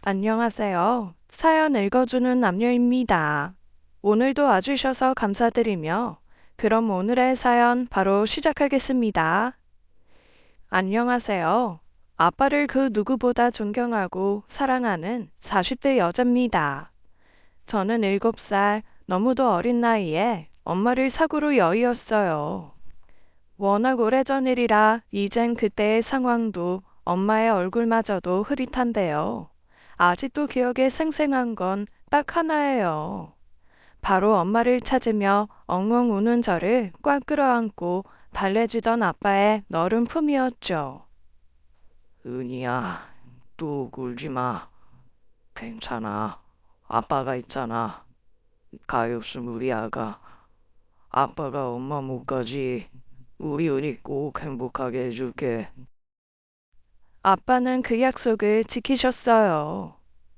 안녕하세요. 사연 읽어주는 남녀입니다. 오늘도 와주셔서 감사드리며, 그럼 오늘의 사연 바로 시작하겠습니다. 안녕하세요. 아빠를 그 누구보다 존경하고 사랑하는 40대 여자입니다. 저는 7살, 너무도 어린 나이에 엄마를 사고로 여의었어요. 워낙 오래전 일이라 이젠 그때의 상황도 엄마의 얼굴마저도 흐릿한데요. 아직도 기억에 생생한 건 딱 하나예요. 바로 엄마를 찾으며 엉엉 우는 저를 꽉 끌어안고 달래주던 아빠의 너른 품이었죠. 은희야, 또 울지 마. 괜찮아. 아빠가 있잖아. 가엾은 우리 아가. 아빠가 엄마 못 가지. 우리 은희 꼭 행복하게 해줄게. 아빠는 그 약속을 지키셨어요.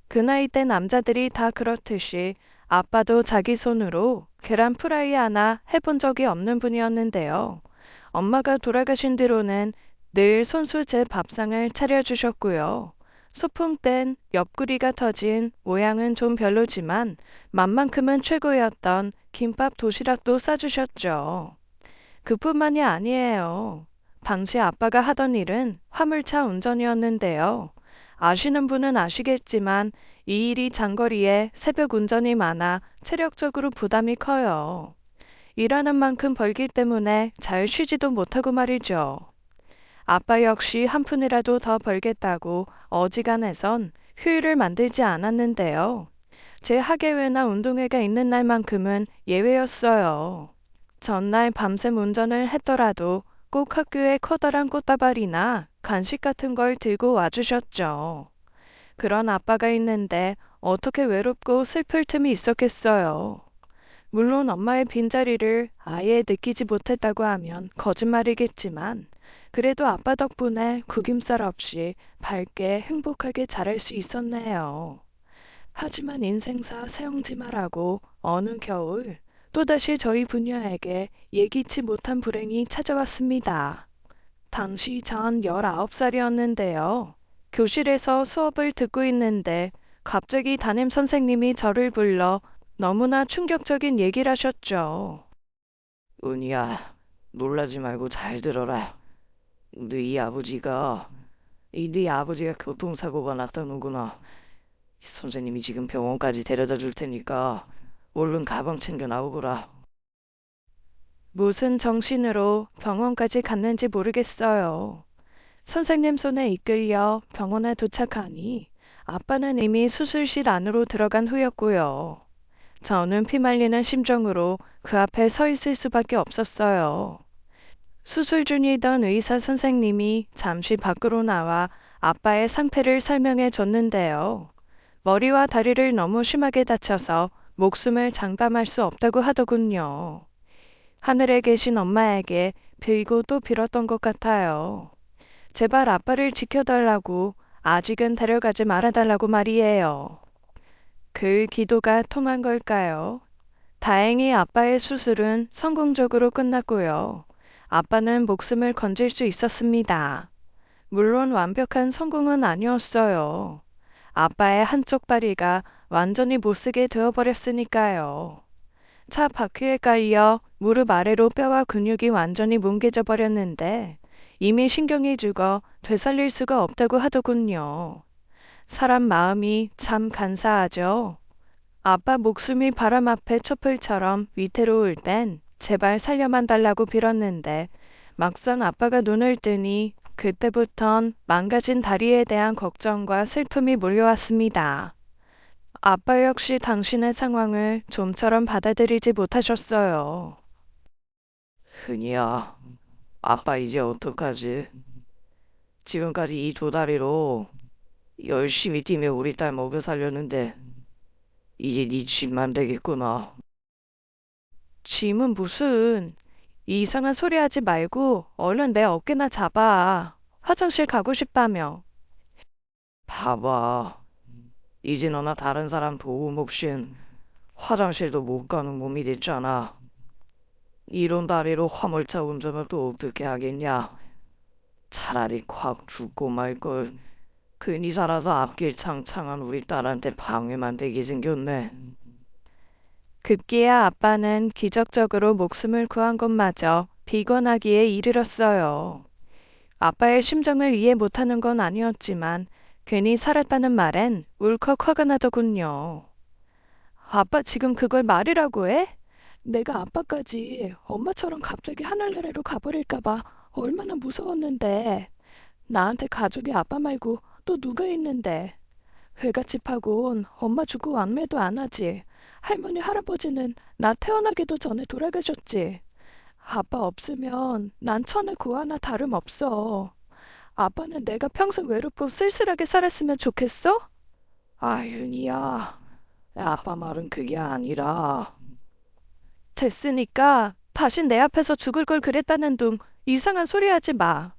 그 나이 때 남자들이 다 그렇듯이 아빠도 자기 손으로 계란 프라이 하나 해본 적이 없는 분이었는데요. 엄마가 돌아가신 뒤로는 늘 손수 제 밥상을 차려주셨고요. 소풍 땐 옆구리가 터진 모양은 좀 별로지만 맛만큼은 최고였던 김밥 도시락도 싸주셨죠. 그뿐만이 아니에요. 당시 아빠가 하던 일은 화물차 운전이었는데요. 아시는 분은 아시겠지만 이 일이 장거리에 새벽 운전이 많아 체력적으로 부담이 커요. 일하는 만큼 벌기 때문에 잘 쉬지도 못하고 말이죠. 아빠 역시 한 푼이라도 더 벌겠다고 어지간해선 휴일을 만들지 않았는데요. 제 학예회나 운동회가 있는 날만큼은 예외였어요. 전날 밤샘 운전을 했더라도 꼭 학교에 커다란 꽃다발이나 간식 같은 걸 들고 와주셨죠. 그런 아빠가 있는데 어떻게 외롭고 슬플 틈이 있었겠어요. 물론 엄마의 빈자리를 아예 느끼지 못했다고 하면 거짓말이겠지만 그래도 아빠 덕분에 구김살 없이 밝게 행복하게 자랄 수 있었네요. 하지만 인생사 세옹지마라고 어느 겨울 또다시 저희 부녀에게 예기치 못한 불행이 찾아왔습니다. 당시 전 19살이었는데요. 교실에서 수업을 듣고 있는데 갑자기 담임 선생님이 저를 불러 너무나 충격적인 얘기를 하셨죠. 은희야, 놀라지 말고 잘 들어라. 네 아버지가 교통사고가 났다는구나. 선생님이 지금 병원까지 데려다 줄 테니까 얼른 가방 챙겨 나오거라. 무슨 정신으로 병원까지 갔는지 모르겠어요. 선생님 손에 이끌려 병원에 도착하니 아빠는 이미 수술실 안으로 들어간 후였고요. 저는 피말리는 심정으로 그 앞에 서 있을 수밖에 없었어요. 수술 중이던 의사 선생님이 잠시 밖으로 나와 아빠의 상태를 설명해 줬는데요. 머리와 다리를 너무 심하게 다쳐서 목숨을 장담할 수 없다고 하더군요. 하늘에 계신 엄마에게 빌고 또 빌었던 것 같아요. 제발 아빠를 지켜달라고, 아직은 데려가지 말아달라고 말이에요. 그 기도가 통한 걸까요? 다행히 아빠의 수술은 성공적으로 끝났고요. 아빠는 목숨을 건질 수 있었습니다. 물론 완벽한 성공은 아니었어요. 아빠의 한쪽 다리가 완전히 못쓰게 되어버렸으니까요. 차 바퀴에 깔려 무릎 아래로 뼈와 근육이 완전히 뭉개져 버렸는데 이미 신경이 죽어 되살릴 수가 없다고 하더군요. 사람 마음이 참 간사하죠. 아빠 목숨이 바람 앞에 촛불처럼 위태로울 땐 제발 살려만 달라고 빌었는데 막상 아빠가 눈을 뜨니 그때부턴 망가진 다리에 대한 걱정과 슬픔이 몰려왔습니다. 아빠 역시 당신의 상황을 좀처럼 받아들이지 못하셨어요. 은희야, 아빠 이제 어떡하지? 지금까지 이 두 다리로 열심히 뛰며 우리 딸 먹여 살렸는데 이제 네 집만 되겠구나. 짐은 무슨 이상한 소리 하지 말고 얼른 내 어깨나 잡아. 화장실 가고 싶다며. 봐봐. 이제 너나 다른 사람 도움 없인 화장실도 못 가는 몸이 됐잖아. 이런 다리로 화물차 운전을 또 어떻게 하겠냐. 차라리 확 죽고 말걸. 괜히 살아서 앞길 창창한 우리 딸한테 방해만 되게 생겼네. 급기야 아빠는 기적적으로 목숨을 구한 것마저 비관하기에 이르렀어요. 아빠의 심정을 이해 못하는 건 아니었지만 괜히 살았다는 말엔 울컥 화가 나더군요. 아빠 지금 그걸 말이라고 해? 내가 아빠까지 엄마처럼 갑자기 하늘나라로 가버릴까봐 얼마나 무서웠는데. 나한테 가족이 아빠 말고 또 누가 있는데. 회갓집하곤 엄마 죽고 왕래도 안 하지. 할머니 할아버지는 나 태어나기도 전에 돌아가셨지. 아빠 없으면 난 천의 고아나 다름없어. 아빠는 내가 평생 외롭고 쓸쓸하게 살았으면 좋겠어? 아, 윤희야. 아빠 말은 그게 아니라. 됐으니까 다신 내 앞에서 죽을 걸 그랬다는 둥 이상한 소리 하지 마.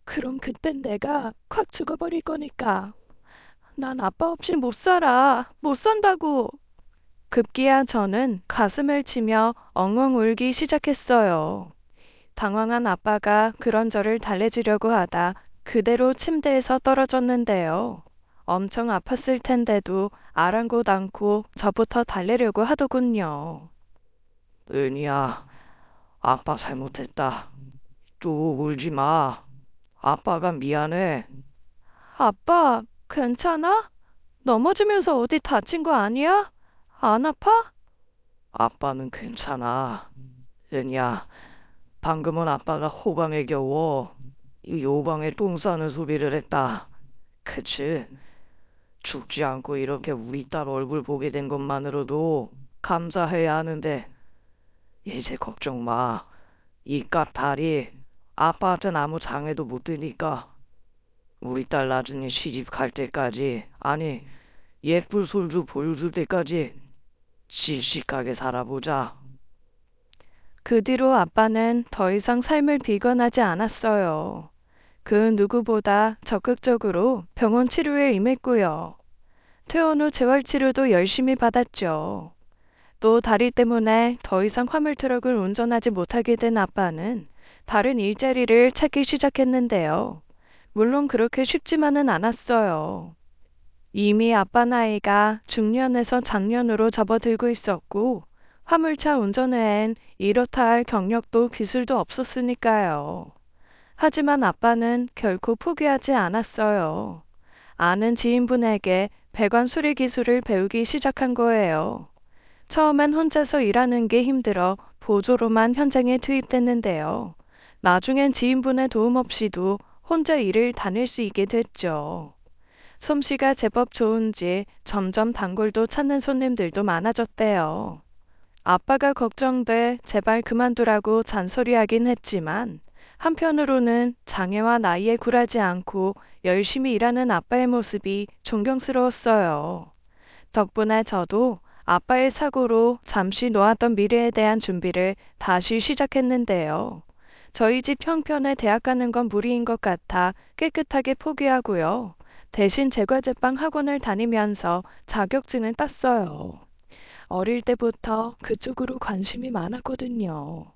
그럼 그땐 내가 콱 죽어버릴 거니까. 난 아빠 없이 못 살아. 못 산다고. 급기야 저는 가슴을 치며 엉엉 울기 시작했어요. 당황한 아빠가 그런 저를 달래주려고 하다 그대로 침대에서 떨어졌는데요. 엄청 아팠을 텐데도 아랑곳 않고 저부터 달래려고 하더군요. 은희야, 아빠 잘못했다. 또 울지 마. 아빠가 미안해. 아빠, 괜찮아? 넘어지면서 어디 다친 거 아니야? 안 아파? 아빠는 괜찮아. 은희야, 방금은 아빠가 호방에 겨워 이 요방에 똥 싸는 소리를 했다. 그치? 죽지 않고 이렇게 우리 딸 얼굴 보게 된 것만으로도 감사해야 하는데 이제 걱정 마. 이 까탈이 아빠한테는 아무 장애도 못 드니까 우리 딸 나중에 시집 갈 때까지, 아니 예쁠 솔도 보여줄 때까지 씩씩하게 살아보자. 그 뒤로 아빠는 더 이상 삶을 비관하지 않았어요. 그 누구보다 적극적으로 병원 치료에 임했고요. 퇴원 후 재활치료도 열심히 받았죠. 또 다리 때문에 더 이상 화물 트럭을 운전하지 못하게 된 아빠는 다른 일자리를 찾기 시작했는데요. 물론 그렇게 쉽지만은 않았어요. 이미 아빠 나이가 중년에서 장년으로 접어들고 있었고 화물차 운전 외엔 이렇다 할 경력도 기술도 없었으니까요. 하지만 아빠는 결코 포기하지 않았어요. 아는 지인분에게 배관 수리 기술을 배우기 시작한 거예요. 처음엔 혼자서 일하는 게 힘들어 보조로만 현장에 투입됐는데요. 나중엔 지인분의 도움 없이도 혼자 일을 다닐 수 있게 됐죠. 솜씨가 제법 좋은지 점점 단골도 찾는 손님들도 많아졌대요. 아빠가 걱정돼 제발 그만두라고 잔소리하긴 했지만 한편으로는 장애와 나이에 굴하지 않고 열심히 일하는 아빠의 모습이 존경스러웠어요. 덕분에 저도 아빠의 사고로 잠시 놓았던 미래에 대한 준비를 다시 시작했는데요. 저희 집 형편에 대학 가는 건 무리인 것 같아 깨끗하게 포기하고요. 대신 제과제빵 학원을 다니면서 자격증을 땄어요. 어릴 때부터 그쪽으로 관심이 많았거든요.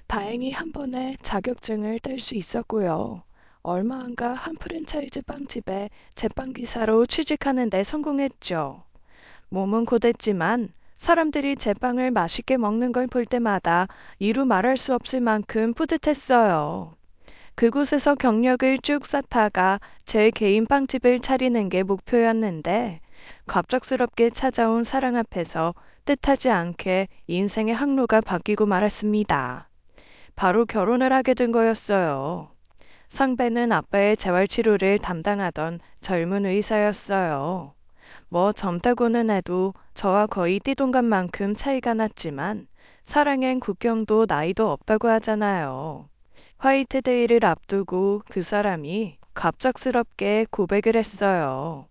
다행히 한 번에 자격증을 딸 수 있었고요. 얼마 안 가 한 프랜차이즈 빵집에 제빵기사로 취직하는 데 성공했죠. 몸은 고됐지만 사람들이 제 빵을 맛있게 먹는 걸 볼 때마다 이루 말할 수 없을 만큼 뿌듯했어요. 그곳에서 경력을 쭉 쌓다가 제 개인 빵집을 차리는 게 목표였는데 갑작스럽게 찾아온 사랑 앞에서 뜻하지 않게 인생의 항로가 바뀌고 말았습니다. 바로 결혼을 하게 된 거였어요. 상배는 아빠의 재활치료를 담당하던 젊은 의사였어요. 뭐 젊다고는 해도 저와 거의 띠동갑만큼 차이가 났지만 사랑엔 국경도 나이도 없다고 하잖아요. 화이트데이를 앞두고 그 사람이 갑작스럽게 고백을 했어요.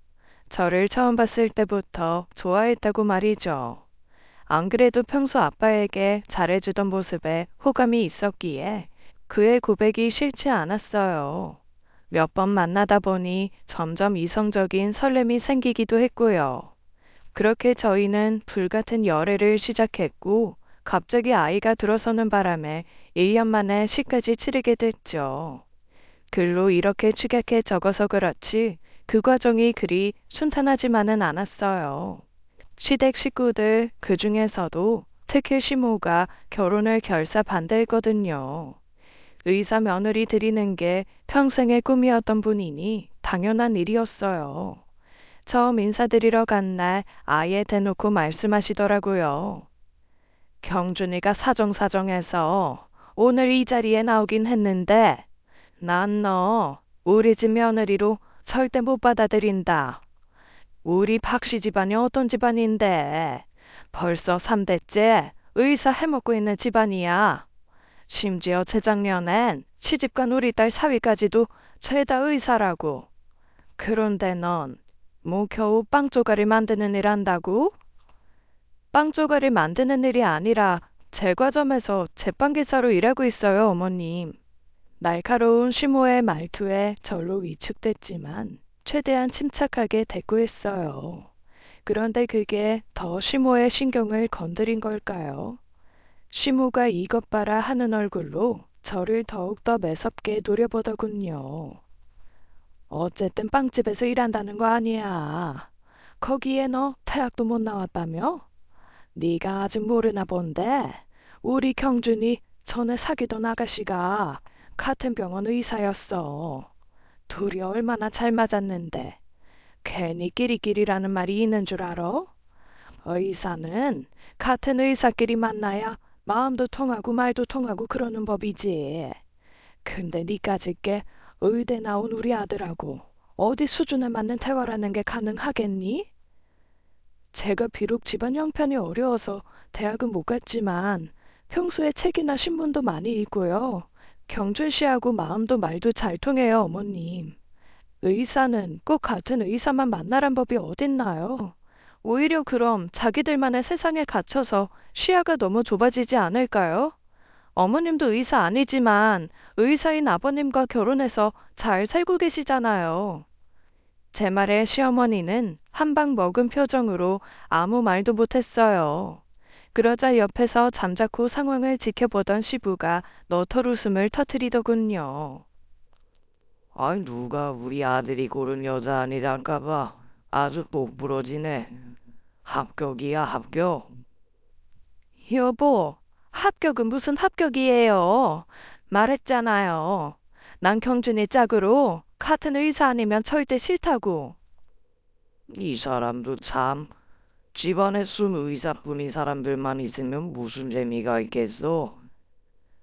저를 처음 봤을 때부터 좋아했다고 말이죠. 안 그래도 평소 아빠에게 잘해주던 모습에 호감이 있었기에 그의 고백이 싫지 않았어요. 몇 번 만나다 보니 점점 이성적인 설렘이 생기기도 했고요. 그렇게 저희는 불같은 열애를 시작했고 갑자기 아이가 들어서는 바람에 1년 만에 시까지 치르게 됐죠. 글로 이렇게 축약해 적어서 그렇지 그 과정이 그리 순탄하지만은 않았어요. 시댁 식구들 그 중에서도 특히 시모가 결혼을 결사 반대했거든요. 의사 며느리 드리는 게 평생의 꿈이었던 분이니 당연한 일이었어요. 처음 인사드리러 간 날 아예 대놓고 말씀하시더라고요. 경준이가 사정사정해서 오늘 이 자리에 나오긴 했는데 난 너 우리 집 며느리로 절대 못 받아들인다. 우리 박씨 집안이 어떤 집안인데 벌써 3대째 의사 해먹고 있는 집안이야. 심지어 재작년엔 시집간 우리 딸 사위까지도 죄다 의사라고. 그런데 넌 뭐 겨우 빵 조각을 만드는 일 한다고? 빵 조각을 만드는 일이 아니라 제과점에서 제빵기사로 일하고 있어요, 어머님. 날카로운 시모의 말투에 절로 위축됐지만 최대한 침착하게 대꾸했어요. 그런데 그게 더 시모의 신경을 건드린 걸까요? 시모가 이것 봐라 하는 얼굴로 저를 더욱더 매섭게 노려보더군요. 어쨌든 빵집에서 일한다는 거 아니야. 거기에 너 대학도 못 나왔다며? 네가 아직 모르나 본데 우리 경준이 전에 사귀던 아가씨가 같은 병원 의사였어. 둘이 얼마나 잘 맞았는데 괜히 끼리끼리라는 말이 있는 줄 알아? 의사는 같은 의사끼리 만나야 마음도 통하고 말도 통하고 그러는 법이지. 근데 니까짓게 의대 나온 우리 아들하고 어디 수준에 맞는 대화라는 게 가능하겠니? 제가 비록 집안 형편이 어려워서 대학은 못 갔지만 평소에 책이나 신문도 많이 읽고요. 경준 씨하고 마음도 말도 잘 통해요, 어머님. 의사는 꼭 같은 의사만 만나란 법이 어딨나요? 오히려 그럼 자기들만의 세상에 갇혀서 시야가 너무 좁아지지 않을까요? 어머님도 의사 아니지만 의사인 아버님과 결혼해서 잘 살고 계시잖아요. 제 말에 시어머니는 한 방 먹은 표정으로 아무 말도 못했어요. 그러자 옆에서 잠자코 상황을 지켜보던 시부가 너털 웃음을 터뜨리더군요. 아이, 누가 우리 아들이 고른 여자 아니랄까봐 아주 똑부러지네. 합격이야, 합격. 여보, 합격은 무슨 합격이에요. 말했잖아요. 난 경준이 짝으로 같은 의사 아니면 절대 싫다고. 이 사람도 참, 집안에 순 의사뿐인 사람들만 있으면 무슨 재미가 있겠어.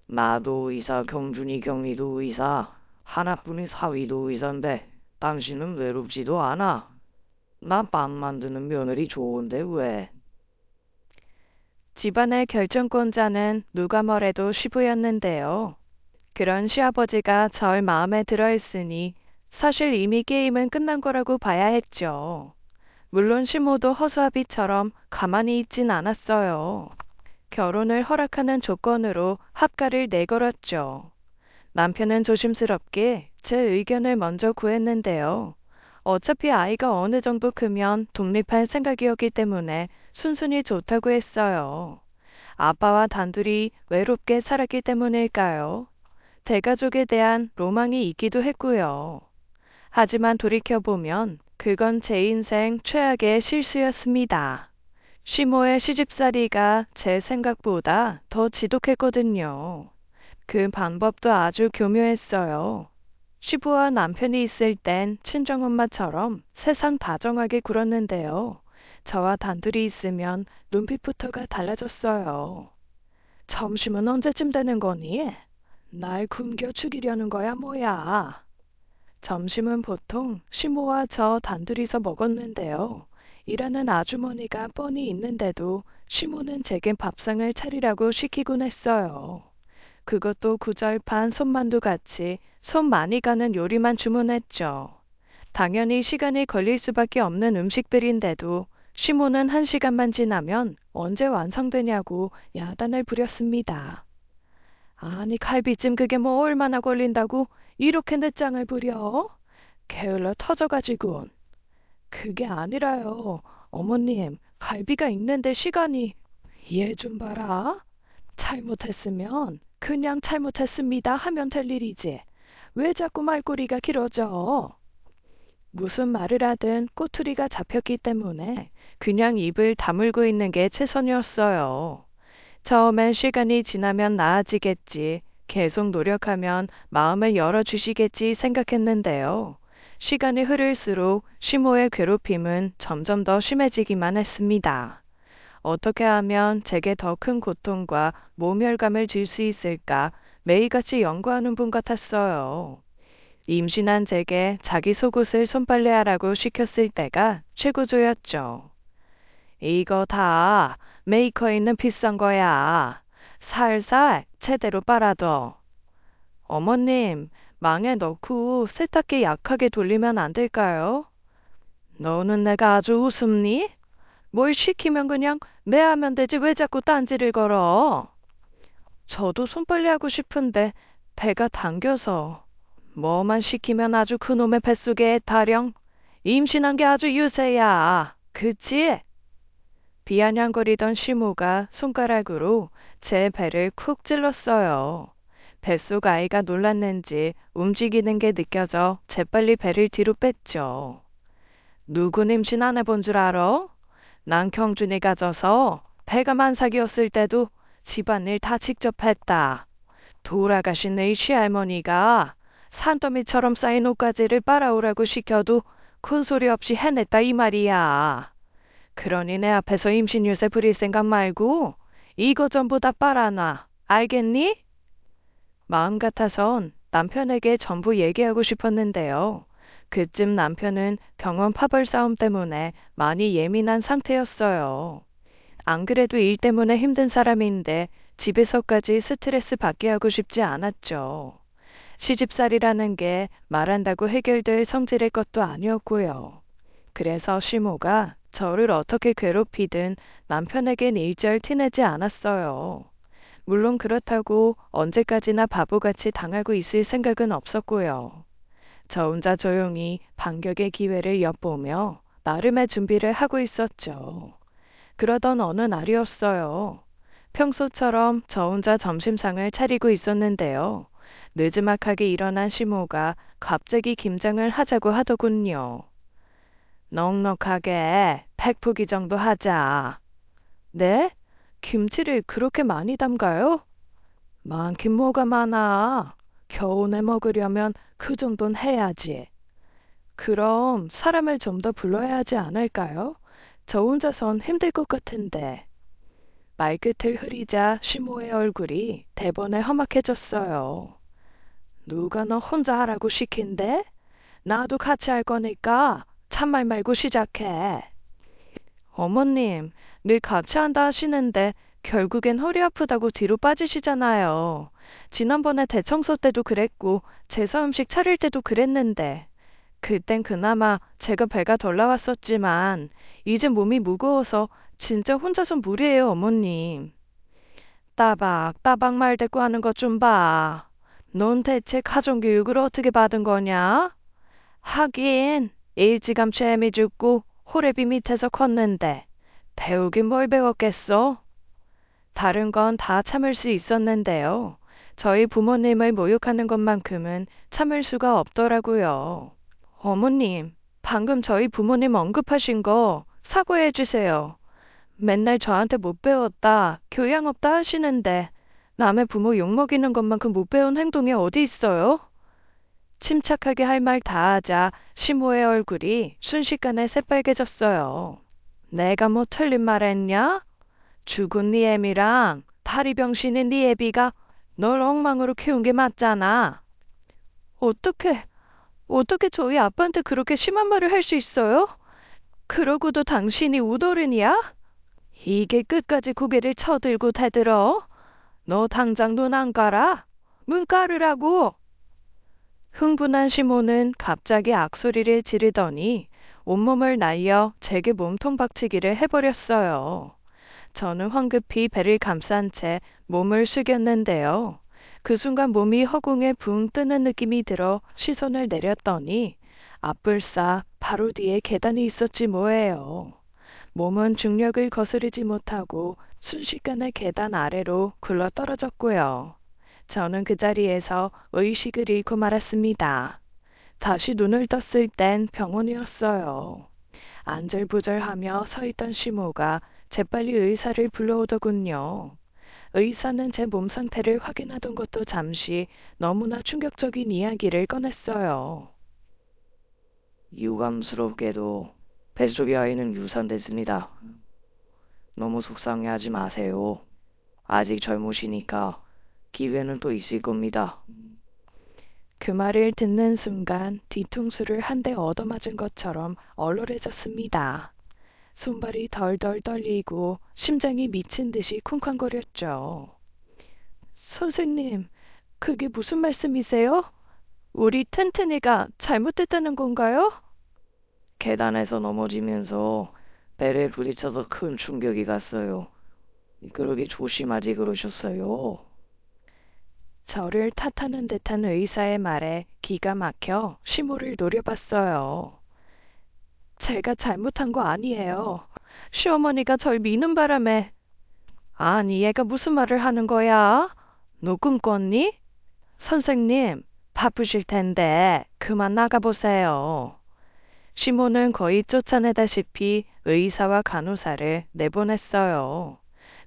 나도 의사, 경준이 경희도 의사, 하나뿐인 사위도 의사인데 당신은 외롭지도 않아. 나 빵 만드는 며느리 좋은데 왜? 집안의 결정권자는 누가 뭐래도 시부였는데요. 그런 시아버지가 절 마음에 들어 있으니 사실 이미 게임은 끝난 거라고 봐야 했죠. 물론 시모도 허수아비처럼 가만히 있진 않았어요. 결혼을 허락하는 조건으로 합가를 내걸었죠. 남편은 조심스럽게 제 의견을 먼저 구했는데요. 어차피 아이가 어느 정도 크면 독립할 생각이었기 때문에 순순히 좋다고 했어요. 아빠와 단둘이 외롭게 살았기 때문일까요? 대가족에 대한 로망이 있기도 했고요. 하지만 돌이켜보면 그건 제 인생 최악의 실수였습니다. 시모의 시집살이가 제 생각보다 더 지독했거든요. 그 방법도 아주 교묘했어요. 시부와 남편이 있을 땐 친정엄마처럼 세상 다정하게 굴었는데요. 저와 단둘이 있으면 눈빛부터가 달라졌어요. 점심은 언제쯤 되는 거니? 날 굶겨 죽이려는 거야, 뭐야? 점심은 보통 시모와 저 단둘이서 먹었는데요. 일하는 아주머니가 뻔히 있는데도 시모는 제게 밥상을 차리라고 시키곤 했어요. 그것도 구절판 손만두 같이 손 많이 가는 요리만 주문했죠. 당연히 시간이 걸릴 수밖에 없는 음식들인데도 시모는 1시간만 지나면 언제 완성되냐고 야단을 부렸습니다. 아니 갈비찜 그게 뭐 얼마나 걸린다고 이렇게 늦장을 부려? 게을러 터져가지고. 그게 아니라요. 어머님, 갈비가 있는데 시간이. 얘 좀 봐라. 잘못했으면 그냥 잘못했습니다 하면 될 일이지. 왜 자꾸 말꼬리가 길어져? 무슨 말을 하든 꼬투리가 잡혔기 때문에 그냥 입을 다물고 있는 게 최선이었어요. 처음엔 시간이 지나면 나아지겠지, 계속 노력하면 마음을 열어주시겠지 생각했는데요. 시간이 흐를수록 시모의 괴롭힘은 점점 더 심해지기만 했습니다. 어떻게 하면 제게 더 큰 고통과 모멸감을 줄 수 있을까 매일같이 연구하는 분 같았어요. 임신한 제게 자기 속옷을 손빨래하라고 시켰을 때가 최고조였죠. 이거 다 메이커에 있는 비싼 거야. 살살 제대로 빨아둬. 어머님, 망에 넣고 세탁기 약하게 돌리면 안 될까요? 너는 내가 아주 우습니? 뭘 시키면 그냥 매하면 되지 왜 자꾸 딴지를 걸어? 저도 손빨래하고 싶은데 배가 당겨서. 뭐만 시키면 아주 그놈의 뱃속에 타령. 임신한 게 아주 유세야. 그치? 비아냥거리던 시모가 손가락으로 제 배를 쿡 찔렀어요. 뱃속 아이가 놀랐는지 움직이는 게 느껴져 재빨리 배를 뒤로 뺐죠. 누구 임신 안 해본 줄 알아? 난 경준이가 져서 배가 만삭이었을 때도 집안일 다 직접 했다. 돌아가신 내 시할머니가 산더미처럼 쌓인 옷가지를 빨아오라고 시켜도 큰소리 없이 해냈다 이 말이야. 그러니 내 앞에서 임신 유세 부릴 생각 말고 이거 전부 다 빨아놔. 알겠니? 마음 같아선 남편에게 전부 얘기하고 싶었는데요. 그쯤 남편은 병원 파벌 싸움 때문에 많이 예민한 상태였어요. 안 그래도 일 때문에 힘든 사람인데 집에서까지 스트레스 받게 하고 싶지 않았죠. 시집살이라는 게 말한다고 해결될 성질의 것도 아니었고요. 그래서 시모가 저를 어떻게 괴롭히든 남편에겐 일절 티내지 않았어요. 물론 그렇다고 언제까지나 바보같이 당하고 있을 생각은 없었고요. 저 혼자 조용히 반격의 기회를 엿보며 나름의 준비를 하고 있었죠. 그러던 어느 날이었어요. 평소처럼 저 혼자 점심상을 차리고 있었는데요. 느지막하게 일어난 시모가 갑자기 김장을 하자고 하더군요. 넉넉하게 100포기 정도 하자. 네? 김치를 그렇게 많이 담가요? 많긴 뭐가 많아. 겨우내 먹으려면 그 정도는 해야지. 그럼 사람을 좀 더 불러야 하지 않을까요? 저 혼자선 힘들 것 같은데. 말끝을 흐리자 시모의 얼굴이 대번에 험악해졌어요. 누가 너 혼자 하라고 시킨대? 나도 같이 할 거니까 참말 말고 시작해. 어머님, 늘 같이 한다 하시는데 결국엔 허리 아프다고 뒤로 빠지시잖아요. 지난번에 대청소 때도 그랬고 제사 음식 차릴 때도 그랬는데 그땐 그나마 제가 배가 덜 나왔었지만 이제 몸이 무거워서 진짜 혼자선 무리예요, 어머님. 따박따박 말대꾸 하는 것 좀 봐. 넌 대체 가정교육을 어떻게 받은 거냐? 하긴 일찌감치 애미 죽고 호래비 밑에서 컸는데 배우긴 뭘 배웠겠어? 다른 건 다 참을 수 있었는데요. 저희 부모님을 모욕하는 것만큼은 참을 수가 없더라고요. 어머님, 방금 저희 부모님 언급하신 거 사과해 주세요. 맨날 저한테 못 배웠다, 교양 없다 하시는데 남의 부모 욕먹이는 것만큼 못 배운 행동이 어디 있어요? 침착하게 할 말 다 하자 시모의 얼굴이 순식간에 새빨개졌어요. 내가 뭐 틀린 말 했냐? 죽은 네 애미랑 다리병신인 네 애비가 널 엉망으로 키운 게 맞잖아. 어떻게, 어떻게 저희 아빠한테 그렇게 심한 말을 할 수 있어요? 그러고도 당신이 우도른이야? 이게 끝까지 고개를 쳐들고 대들어? 너 당장 눈 안 깔아? 문 깔으라고! 흥분한 시모는 갑자기 악소리를 지르더니 온몸을 날려 제게 몸통 박치기를 해버렸어요. 저는 황급히 배를 감싼 채 몸을 숙였는데요. 그 순간 몸이 허공에 붕 뜨는 느낌이 들어 시선을 내렸더니 앞불싸 바로 뒤에 계단이 있었지 뭐예요. 몸은 중력을 거스르지 못하고 순식간에 계단 아래로 굴러 떨어졌고요. 저는 그 자리에서 의식을 잃고 말았습니다. 다시 눈을 떴을 땐 병원이었어요. 안절부절하며 서 있던 시모가 재빨리 의사를 불러오더군요. 의사는 제 몸 상태를 확인하던 것도 잠시 너무나 충격적인 이야기를 꺼냈어요. 유감스럽게도 뱃속의 아이는 유산됐습니다. 너무 속상해하지 마세요. 아직 젊으시니까 기회는 또 있을 겁니다. 그 말을 듣는 순간 뒤통수를 한 대 얻어맞은 것처럼 얼얼해졌습니다. 손발이 덜덜 떨리고 심장이 미친 듯이 쿵쾅거렸죠. 선생님, 그게 무슨 말씀이세요? 우리 튼튼이가 잘못됐다는 건가요? 계단에서 넘어지면서 배에 부딪혀서 큰 충격이 갔어요. 그러게 조심하지 그러셨어요. 저를 탓하는 듯한 의사의 말에 기가 막혀 시모를 노려봤어요. 제가 잘못한 거 아니에요. 시어머니가 절 미는 바람에. 아니, 얘가 무슨 말을 하는 거야? 너 꿈꿨니? 선생님, 바쁘실 텐데 그만 나가보세요. 시모는 거의 쫓아내다시피 의사와 간호사를 내보냈어요.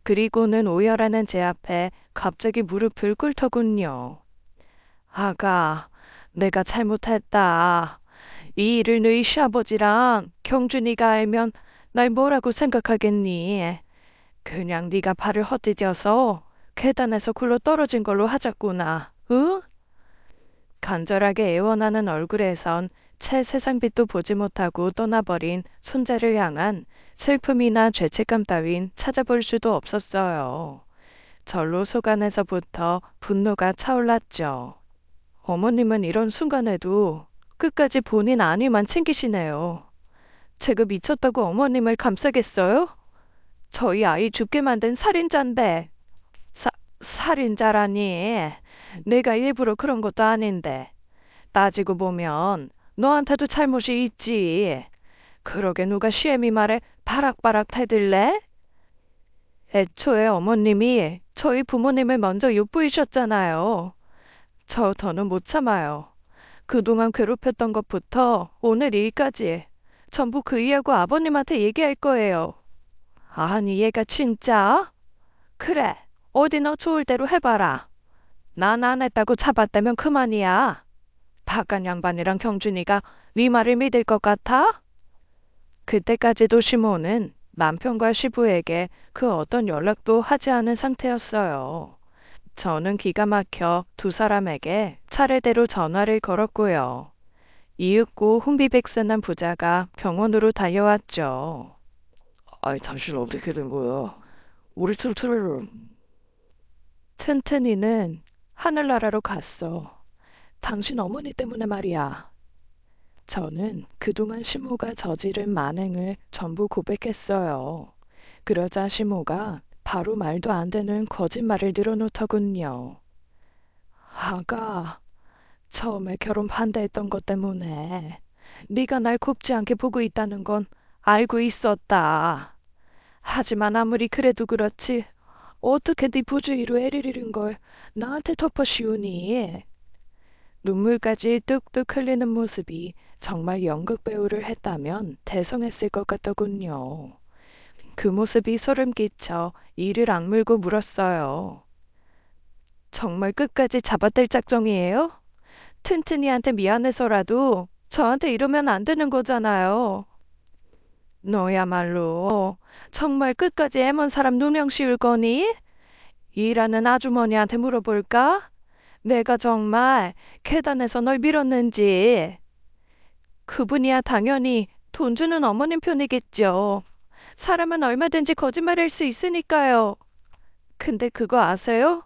그리고는 오열하는 제 앞에 갑자기 무릎을 꿇더군요. 아가, 내가 잘못했다. 이 일을 너희 시아버지랑 경준이가 알면 날 뭐라고 생각하겠니? 그냥 네가 발을 헛디뎌서 계단에서 굴러 떨어진 걸로 하자꾸나, 응? 간절하게 애원하는 얼굴에선 채 세상빛도 보지 못하고 떠나버린 손자를 향한 슬픔이나 죄책감 따윈 찾아볼 수도 없었어요. 절로 속안에서부터 분노가 차올랐죠. 어머님은 이런 순간에도 끝까지 본인 안위만 챙기시네요. 제가 미쳤다고 어머님을 감싸겠어요? 저희 아이 죽게 만든 살인자인데. 살인자라니. 내가 일부러 그런 것도 아닌데. 따지고 보면 너한테도 잘못이 있지. 그러게 누가 시애미 말에 바락바락 대들래? 애초에 어머님이 저희 부모님을 먼저 엿보이셨잖아요. 저 더는 못 참아요. 그동안 괴롭혔던 것부터 오늘 일까지 전부 그 이하고 아버님한테 얘기할 거예요. 아니 얘가 진짜? 그래, 어디 너 좋을 대로 해봐라. 난 안 했다고 잡았다면 그만이야. 박간 양반이랑 경준이가 네 말을 믿을 것 같아? 그때까지도 시모는 남편과 시부에게 그 어떤 연락도 하지 않은 상태였어요. 저는 기가 막혀 두 사람에게 차례대로 전화를 걸었고요. 이윽고 혼비백산한 부자가 병원으로 달려왔죠. 아이, 당신 어떻게 된 거야? 우리 툴툴을. 튼튼이는 하늘나라로 갔어. 당신 어머니 때문에 말이야. 저는 그동안 시모가 저지른 만행을 전부 고백했어요. 그러자 시모가 바로 말도 안 되는 거짓말을 늘어놓더군요. 아가, 처음에 결혼 반대했던 것 때문에 네가 날 곱지 않게 보고 있다는 건 알고 있었다. 하지만 아무리 그래도 그렇지 어떻게 네 부주의로 애를 잃은 걸 나한테 덮어씌우니? 눈물까지 뚝뚝 흘리는 모습이 정말 연극 배우를 했다면 대성했을 것 같더군요. 그 모습이 소름 끼쳐 이를 악물고 물었어요. 정말 끝까지 잡아댈 작정이에요? 튼튼이한테 미안해서라도 저한테 이러면 안 되는 거잖아요. 너야말로 정말 끝까지 애먼 사람 누명 씌울 거니? 일하는 아주머니한테 물어볼까? 내가 정말 계단에서 널 밀었는지. 그분이야 당연히 돈 주는 어머님 편이겠죠. 사람은 얼마든지 거짓말할 수 있으니까요. 근데 그거 아세요?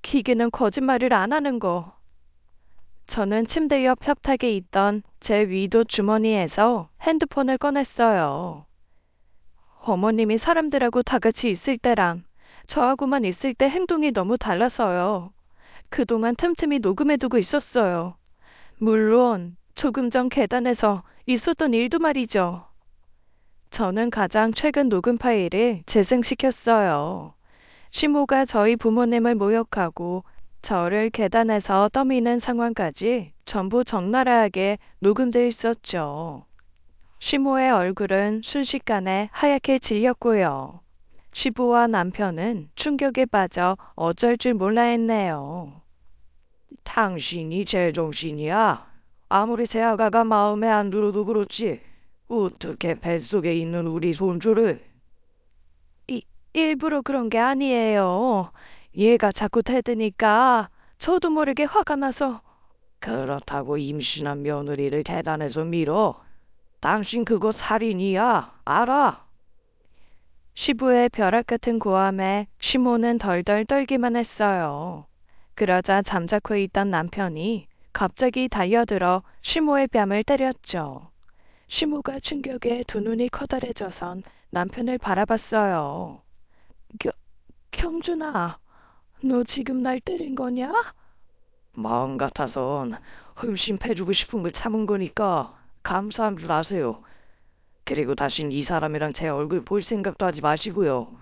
기계는 거짓말을 안 하는 거. 저는 침대 옆 협탁에 있던 제 위도 주머니에서 핸드폰을 꺼냈어요. 어머님이 사람들하고 다 같이 있을 때랑 저하고만 있을 때 행동이 너무 달라서요. 그동안 틈틈이 녹음해두고 있었어요. 물론 조금 전 계단에서 있었던 일도 말이죠. 저는 가장 최근 녹음 파일을 재생시켰어요. 시모가 저희 부모님을 모욕하고 저를 계단에서 떠미는 상황까지 전부 적나라하게 녹음돼 있었죠. 시모의 얼굴은 순식간에 하얗게 질렸고요. 시부와 남편은 충격에 빠져 어쩔 줄 몰라 했네요. 당신이 제정신이야? 아무리 새 아가가 마음에 안 들어도 그렇지. 어떻게 뱃속에 있는 우리 손주를? 일부러 그런 게 아니에요. 얘가 자꾸 대드니까 저도 모르게 화가 나서. 그렇다고 임신한 며느리를 대단해서 밀어. 당신 그거 살인이야. 알아? 시부의 벼락 같은 고함에 시모는 덜덜 떨기만 했어요. 그러자 잠자코 있던 남편이 갑자기 달려들어 시모의 뺨을 때렸죠. 시모가 충격에 두 눈이 커다래져선 남편을 바라봤어요. 경준아, 너 지금 날 때린 거냐? 마음 같아선 흠심해주고 싶은 걸 참은 거니까 감사한 줄 아세요. 그리고 다신 이 사람이랑 제 얼굴 볼 생각도 하지 마시고요.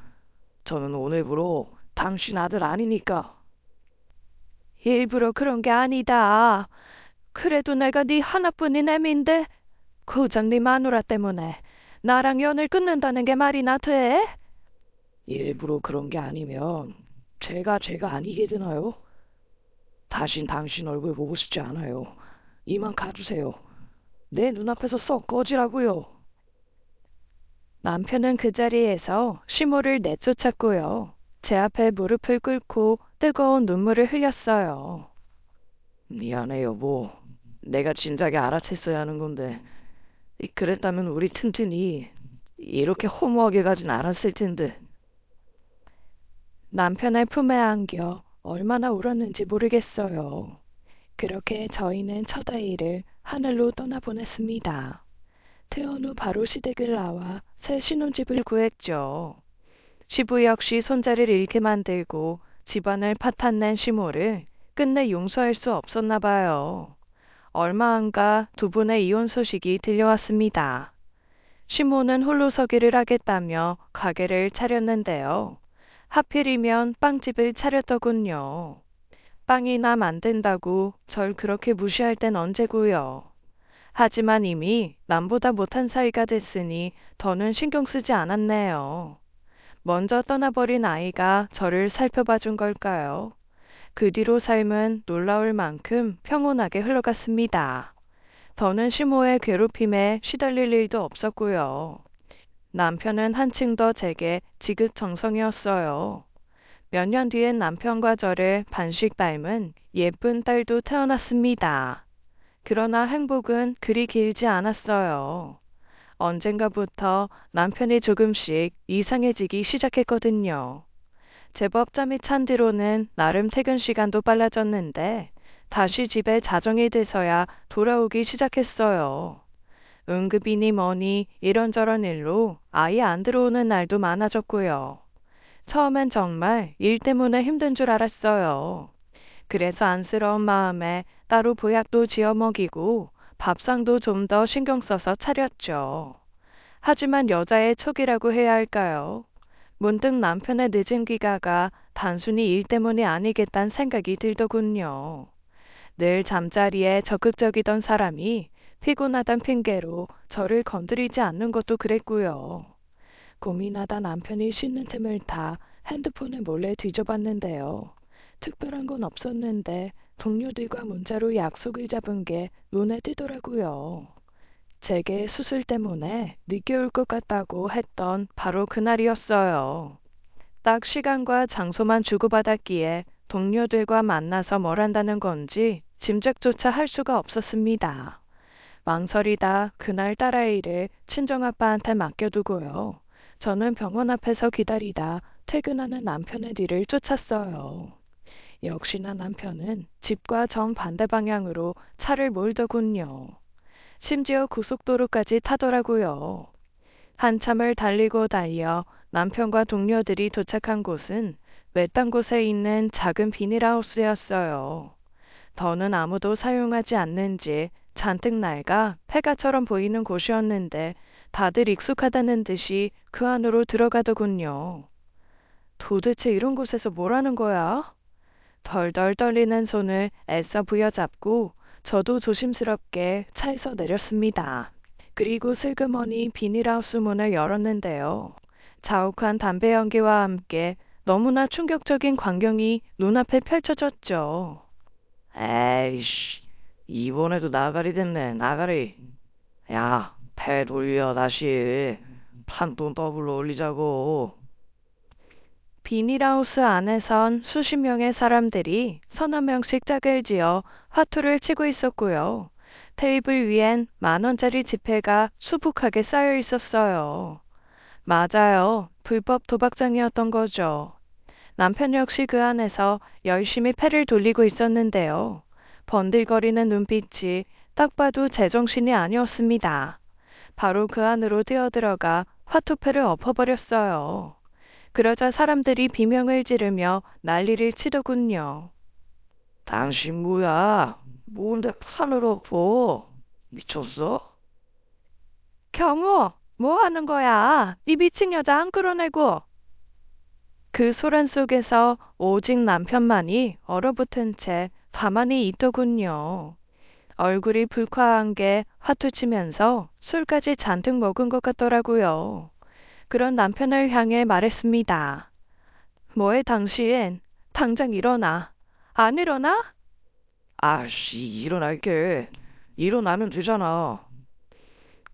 저는 오늘부로 당신 아들 아니니까. 일부러 그런 게 아니다. 그래도 내가 네 하나뿐인 애인데 고작 네 마누라 때문에 나랑 연을 끊는다는 게 말이나 돼? 일부러 그런 게 아니면 죄가 아니게 되나요? 다신 당신 얼굴 보고 싶지 않아요. 이만 가주세요. 내 눈앞에서 썩 꺼지라고요. 남편은 그 자리에서 시모를 내쫓았고요. 제 앞에 무릎을 꿇고 뜨거운 눈물을 흘렸어요. 미안해 여보. 내가 진작에 알아챘어야 하는 건데 그랬다면 우리 튼튼이 이렇게 허무하게 가진 않았을 텐데. 남편의 품에 안겨 얼마나 울었는지 모르겠어요. 그렇게 저희는 첫 아이를 하늘로 떠나보냈습니다. 퇴원 후 바로 시댁을 나와 새 신혼집을 구했죠. 시부 역시 손자를 잃게 만들고 집안을 파탄낸 시모를 끝내 용서할 수 없었나 봐요. 얼마 안가 두 분의 이혼 소식이 들려왔습니다. 시모는 홀로 서기를 하겠다며 가게를 차렸는데요. 하필이면 빵집을 차렸더군요. 빵이나 만든다고 절 그렇게 무시할 땐 언제고요. 하지만 이미 남보다 못한 사이가 됐으니 더는 신경 쓰지 않았네요. 먼저 떠나버린 아이가 저를 살펴봐 준 걸까요? 그 뒤로 삶은 놀라울 만큼 평온하게 흘러갔습니다. 더는 시모의 괴롭힘에 시달릴 일도 없었고요. 남편은 한층 더 제게 지극정성이었어요. 몇 년 뒤엔 남편과 저를 반씩 닮은 예쁜 딸도 태어났습니다. 그러나 행복은 그리 길지 않았어요. 언젠가부터 남편이 조금씩 이상해지기 시작했거든요. 제법 짬이 찬 뒤로는 나름 퇴근 시간도 빨라졌는데 다시 집에 자정이 돼서야 돌아오기 시작했어요. 응급이니 뭐니 이런저런 일로 아예 안 들어오는 날도 많아졌고요. 처음엔 정말 일 때문에 힘든 줄 알았어요. 그래서 안쓰러운 마음에 따로 보약도 지어 먹이고 밥상도 좀 더 신경 써서 차렸죠. 하지만 여자의 촉이라고 해야 할까요? 문득 남편의 늦은 귀가가 단순히 일 때문이 아니겠다는 생각이 들더군요. 늘 잠자리에 적극적이던 사람이 피곤하단 핑계로 저를 건드리지 않는 것도 그랬고요. 고민하다 남편이 씻는 틈을 타 핸드폰을 몰래 뒤져봤는데요. 특별한 건 없었는데 동료들과 문자로 약속을 잡은 게 눈에 띄더라고요. 제게 수술 때문에 늦게 올 것 같다고 했던 바로 그날이었어요. 딱 시간과 장소만 주고받았기에 동료들과 만나서 뭘 한다는 건지 짐작조차 할 수가 없었습니다. 망설이다 그날 딸아이를 친정아빠한테 맡겨두고요. 저는 병원 앞에서 기다리다 퇴근하는 남편의 뒤를 쫓았어요. 역시나 남편은 집과 정반대 방향으로 차를 몰더군요. 심지어 고속도로까지 타더라고요. 한참을 달리고 달려 남편과 동료들이 도착한 곳은 외딴 곳에 있는 작은 비닐하우스였어요. 더는 아무도 사용하지 않는지 잔뜩 낡아 폐가처럼 보이는 곳이었는데 다들 익숙하다는 듯이 그 안으로 들어가더군요. 도대체 이런 곳에서 뭘 하는 거야? 덜덜 떨리는 손을 애써 부여잡고 저도 조심스럽게 차에서 내렸습니다. 그리고 슬그머니 비닐하우스 문을 열었는데요. 자욱한 담배 연기와 함께 너무나 충격적인 광경이 눈앞에 펼쳐졌죠. 에이씨, 이번에도 나가리 됐네, 나가리. 야, 배 돌려, 다시. 판돈 더블로 올리자고. 비닐하우스 안에선 수십 명의 사람들이 서너 명씩 짝을 지어 화투를 치고 있었고요. 테이블 위엔 10,000원짜리 지폐가 수북하게 쌓여 있었어요. 맞아요. 불법 도박장이었던 거죠. 남편 역시 그 안에서 열심히 패를 돌리고 있었는데요. 번들거리는 눈빛이 딱 봐도 제정신이 아니었습니다. 바로 그 안으로 뛰어들어가 화투패를 엎어버렸어요. 그러자 사람들이 비명을 지르며 난리를 치더군요. 당신 뭐야? 뭔데 판을 엎어? 미쳤어? 경우, 뭐 하는 거야? 이 미친 여자 안 끌어내고. 그 소란 속에서 오직 남편만이 얼어붙은 채 가만히 있더군요. 얼굴이 불쾌한 게 화투치면서 술까지 잔뜩 먹은 것 같더라고요. 그런 남편을 향해 말했습니다. 뭐해 당신? 당장 일어나. 안 일어나? 아씨, 일어날게. 일어나면 되잖아.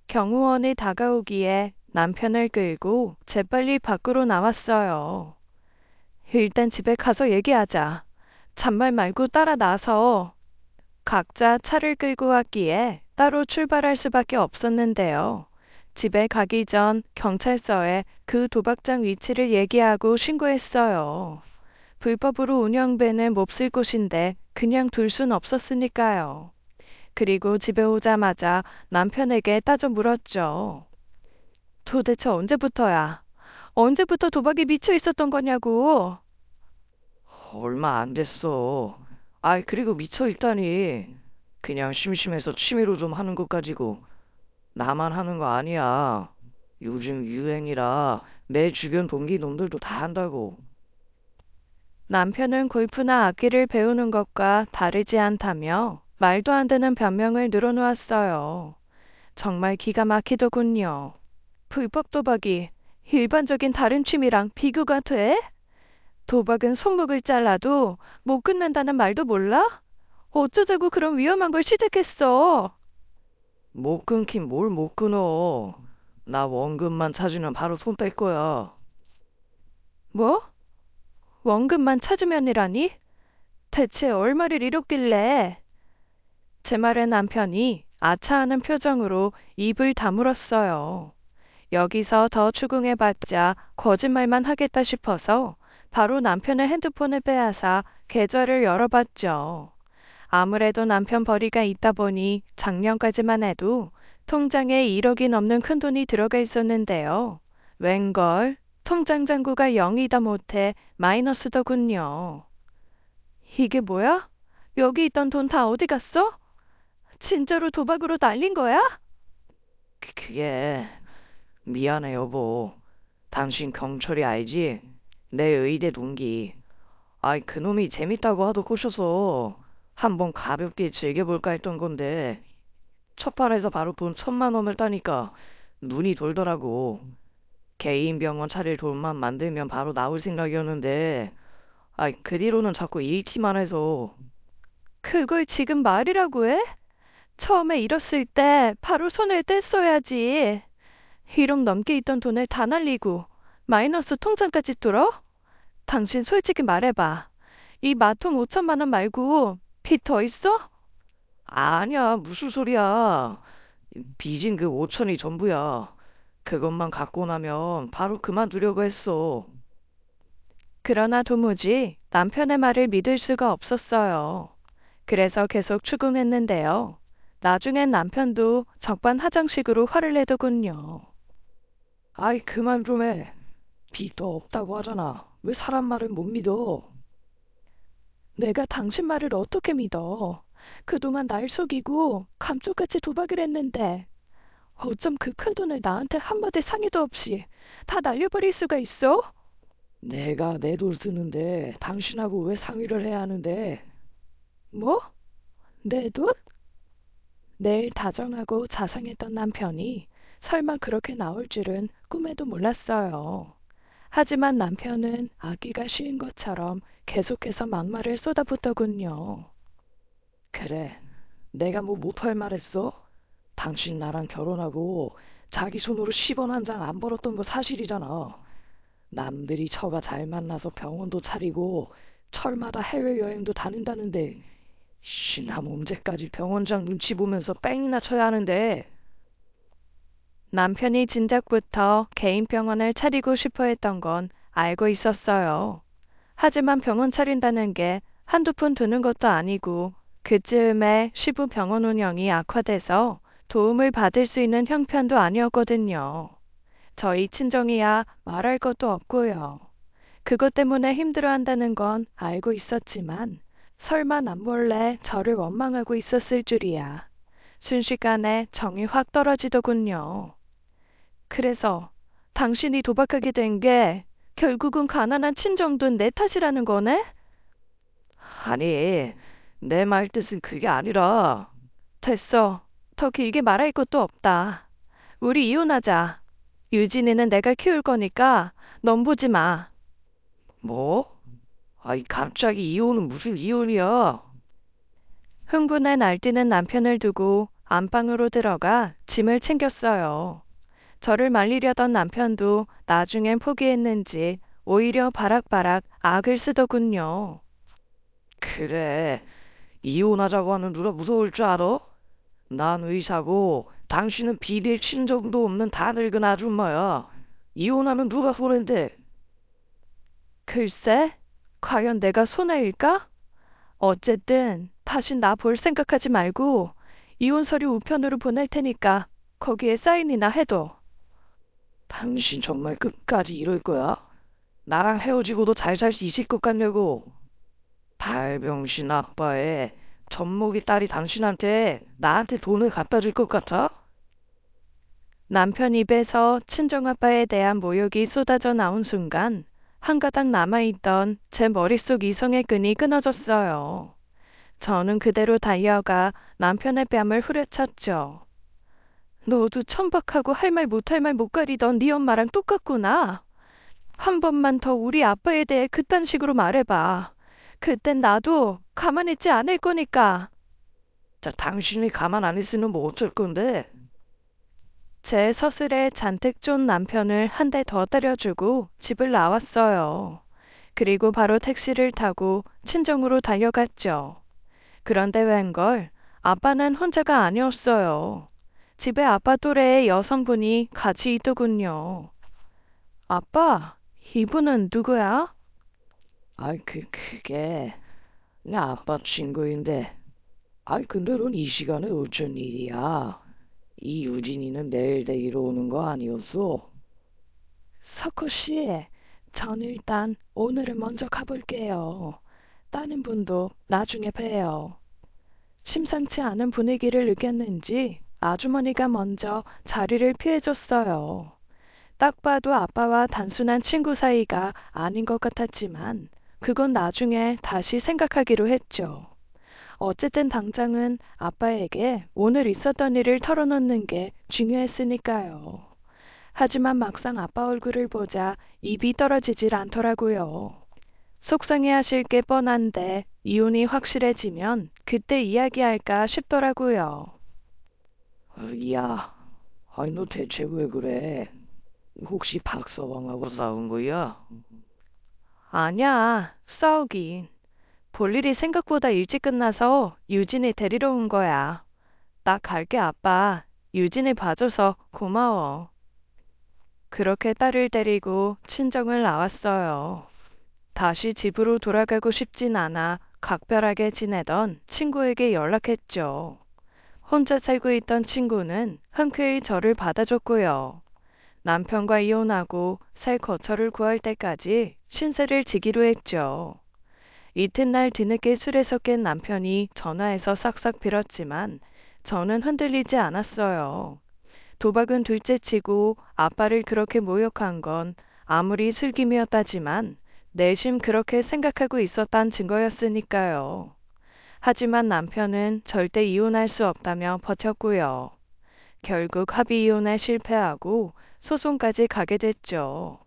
경호원이 다가오기에 남편을 끌고 재빨리 밖으로 나왔어요. 일단 집에 가서 얘기하자. 잔말 말고 따라 나서. 각자 차를 끌고 왔기에 따로 출발할 수밖에 없었는데요. 집에 가기 전 경찰서에 그 도박장 위치를 얘기하고 신고했어요. 불법으로 운영되는 몹쓸 곳인데 그냥 둘 순 없었으니까요. 그리고 집에 오자마자 남편에게 따져 물었죠. 도대체 언제부터야? 언제부터 도박에 미쳐 있었던 거냐고. 얼마 안 됐어. 아이, 그리고 미쳐있다니. 그냥 심심해서 취미로 좀 하는 것 가지고. 나만 하는 거 아니야. 요즘 유행이라 내 주변 동기 놈들도 다 한다고. 남편은 골프나 악기를 배우는 것과 다르지 않다며 말도 안 되는 변명을 늘어놓았어요. 정말 기가 막히더군요. 불법 도박이 일반적인 다른 취미랑 비교가 돼? 도박은 손목을 잘라도 못 끊는다는 말도 몰라? 어쩌자고 그런 위험한 걸 시작했어. 못 끊긴 뭘 못 끊어. 나 원금만 찾으면 바로 손 뗄 거야. 뭐? 원금만 찾으면이라니? 대체 얼마를 잃었길래? 제 말에 남편이 아차하는 표정으로 입을 다물었어요. 여기서 더 추궁해봤자 거짓말만 하겠다 싶어서 바로 남편의 핸드폰을 빼앗아 계좌를 열어봤죠. 아무래도 남편 벌이가 있다 보니 작년까지만 해도 통장에 1억이 넘는 큰돈이 들어가 있었는데요. 웬걸 통장 잔고가 0이다 못해 마이너스더군요. 이게 뭐야? 여기 있던 돈 다 어디 갔어? 진짜로 도박으로 날린 거야? 그게 미안해 여보. 당신 경철이 알지? 내 의대 동기. 아이, 그놈이 재밌다고 하도 꼬셔서 한번 가볍게 즐겨볼까 했던 건데 첫 판에서 바로 돈 1,000만 원을 따니까 눈이 돌더라고. 개인 병원 차릴 돈만 만들면 바로 나올 생각이었는데 아이, 그 뒤로는 자꾸 잃기만 해서. 그걸 지금 말이라고 해? 처음에 잃었을 때 바로 손을 뗐어야지. 1억 넘게 있던 돈을 다 날리고 마이너스 통장까지 뚫어? 당신 솔직히 말해봐. 이 마통 5천만 원 말고 빚 더 있어? 아니야, 무슨 소리야. 빚인 그 5천이 전부야. 그것만 갖고 나면 바로 그만두려고 했어. 그러나 도무지 남편의 말을 믿을 수가 없었어요. 그래서 계속 추궁했는데요. 나중엔 남편도 적반하장식으로 화를 내더군요. 아이, 그만 좀 해. 빚도 없다고 하잖아. 왜 사람 말을 못 믿어? 내가 당신 말을 어떻게 믿어? 그동안 날 속이고 감쪽같이 도박을 했는데 어쩜 그 큰 돈을 나한테 한마디 상의도 없이 다 날려버릴 수가 있어? 내가 내 돈 쓰는데 당신하고 왜 상의를 해야 하는데? 뭐? 내 돈? 내일 다정하고 자상했던 남편이 설마 그렇게 나올 줄은 꿈에도 몰랐어요. 하지만 남편은 아기가 쉬인 것처럼 계속해서 막말을 쏟아붓더군요. 그래, 내가 뭐 못할 말했어? 당신 나랑 결혼하고 자기 손으로 10원 한 장 안 벌었던 거 사실이잖아. 남들이 처가 잘 만나서 병원도 차리고 철마다 해외여행도 다닌다는데 신남 언제까지 병원장 눈치 보면서 뺑이나 쳐야 하는데. 남편이 진작부터 개인 병원을 차리고 싶어 했던 건 알고 있었어요. 하지만 병원 차린다는 게 한두 푼 드는 것도 아니고 그즈음에 시부 병원 운영이 악화돼서 도움을 받을 수 있는 형편도 아니었거든요. 저희 친정이야 말할 것도 없고요. 그것 때문에 힘들어한다는 건 알고 있었지만 설마 남몰래 저를 원망하고 있었을 줄이야. 순식간에 정이 확 떨어지더군요. 그래서 당신이 도박하게 된 게 결국은 가난한 친정돈 내 탓이라는 거네? 아니, 내 말 뜻은 그게 아니라. 됐어. 더 길게 말할 것도 없다. 우리 이혼하자. 유진이는 내가 키울 거니까 넌 보지 마. 뭐? 아이, 갑자기 이혼은 무슨 이혼이야? 흥분해 날뛰는 남편을 두고 안방으로 들어가 짐을 챙겼어요. 저를 말리려던 남편도 나중엔 포기했는지 오히려 바락바락 악을 쓰더군요. 그래, 이혼하자고 하는 누가 무서울 줄 알아? 난 의사고 당신은 비릴 친정도 없는 다 늙은 아줌마야. 이혼하면 누가 손해인데? 글쎄, 과연 내가 손해일까? 어쨌든 다신 나 볼 생각하지 말고 이혼 서류 우편으로 보낼 테니까 거기에 사인이나 해둬. 당신 정말 끝까지 이럴 거야? 나랑 헤어지고도 잘 살 수 있을 것 같냐고. 발병신 아빠의 젖먹이 딸이 당신한테 나한테 돈을 갖다 줄 것 같아? 남편 입에서 친정아빠에 대한 모욕이 쏟아져 나온 순간 한 가닥 남아있던 제 머릿속 이성의 끈이 끊어졌어요. 저는 그대로 달려가 남편의 뺨을 후려쳤죠. 너도 천박하고 할 말 못할 말 못 가리던 네 엄마랑 똑같구나. 한 번만 더 우리 아빠에 대해 그딴 식으로 말해봐. 그땐 나도 가만히 있지 않을 거니까. 자, 당신이 가만 안 있으면 뭐 어쩔 건데? 제 서슬에 잔뜩 쫀 남편을 한 대 더 때려주고 집을 나왔어요. 그리고 바로 택시를 타고 친정으로 달려갔죠. 그런데 웬걸 아빠는 혼자가 아니었어요. 집에 아빠 또래의 여성분이 같이 있더군요. 아빠, 이분은 누구야? 아이, 그게 내 아빠 친구인데. 아이, 근데 넌 이 시간에 어쩐 일이야? 이 유진이는 내일 데리러 오는 거 아니었어? 석호 씨, 전 일단 오늘은 먼저 가볼게요. 다른 분도 나중에 봬요. 심상치 않은 분위기를 느꼈는지 아주머니가 먼저 자리를 피해줬어요. 딱 봐도 아빠와 단순한 친구 사이가 아닌 것 같았지만 그건 나중에 다시 생각하기로 했죠. 어쨌든 당장은 아빠에게 오늘 있었던 일을 털어놓는 게 중요했으니까요. 하지만 막상 아빠 얼굴을 보자 입이 떨어지질 않더라고요. 속상해 하실 게 뻔한데 이혼이 확실해지면 그때 이야기할까 싶더라고요. 야, 아이, 너 대체 왜 그래? 혹시 박서방하고 싸운 거야? 아냐, 싸우긴. 볼일이 생각보다 일찍 끝나서 유진이 데리러 온 거야. 나 갈게 아빠. 유진이 봐줘서 고마워. 그렇게 딸을 데리고 친정을 나왔어요. 다시 집으로 돌아가고 싶진 않아 각별하게 지내던 친구에게 연락했죠. 혼자 살고 있던 친구는 흔쾌히 저를 받아줬고요. 남편과 이혼하고 살 거처를 구할 때까지 신세를 지기로 했죠. 이튿날 뒤늦게 술에 섞인 남편이 전화해서 싹싹 빌었지만 저는 흔들리지 않았어요. 도박은 둘째치고 아빠를 그렇게 모욕한 건 아무리 술김이었다지만 내심 그렇게 생각하고 있었단 증거였으니까요. 하지만 남편은 절대 이혼할 수 없다며 버텼고요. 결국 합의 이혼에 실패하고 소송까지 가게 됐죠.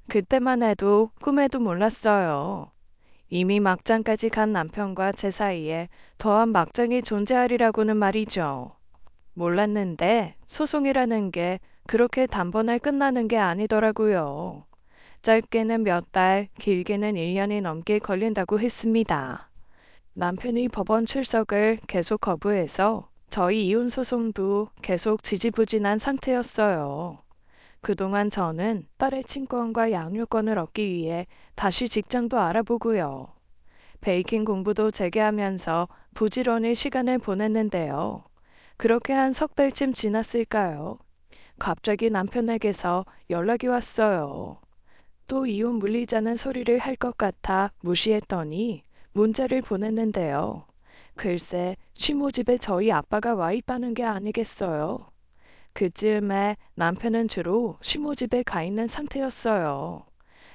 그때만 해도 꿈에도 몰랐어요. 이미 막장까지 간 남편과 제 사이에 더한 막장이 존재하리라고는 말이죠. 몰랐는데 소송이라는 게 그렇게 단번에 끝나는 게 아니더라고요. 짧게는 몇 달, 길게는 1년이 넘게 걸린다고 했습니다. 남편이 법원 출석을 계속 거부해서 저희 이혼 소송도 계속 지지부진한 상태였어요. 그동안 저는 딸의 친권과 양육권을 얻기 위해 다시 직장도 알아보고요. 베이킹 공부도 재개하면서 부지런히 시간을 보냈는데요. 그렇게 한 석 달쯤 지났을까요? 갑자기 남편에게서 연락이 왔어요. 또 이혼 물리자는 소리를 할 것 같아 무시했더니 문자를 보냈는데요. 글쎄, 시모집에 저희 아빠가 와 있다는 게 아니겠어요. 그즈음에 남편은 주로 시모집에 가 있는 상태였어요.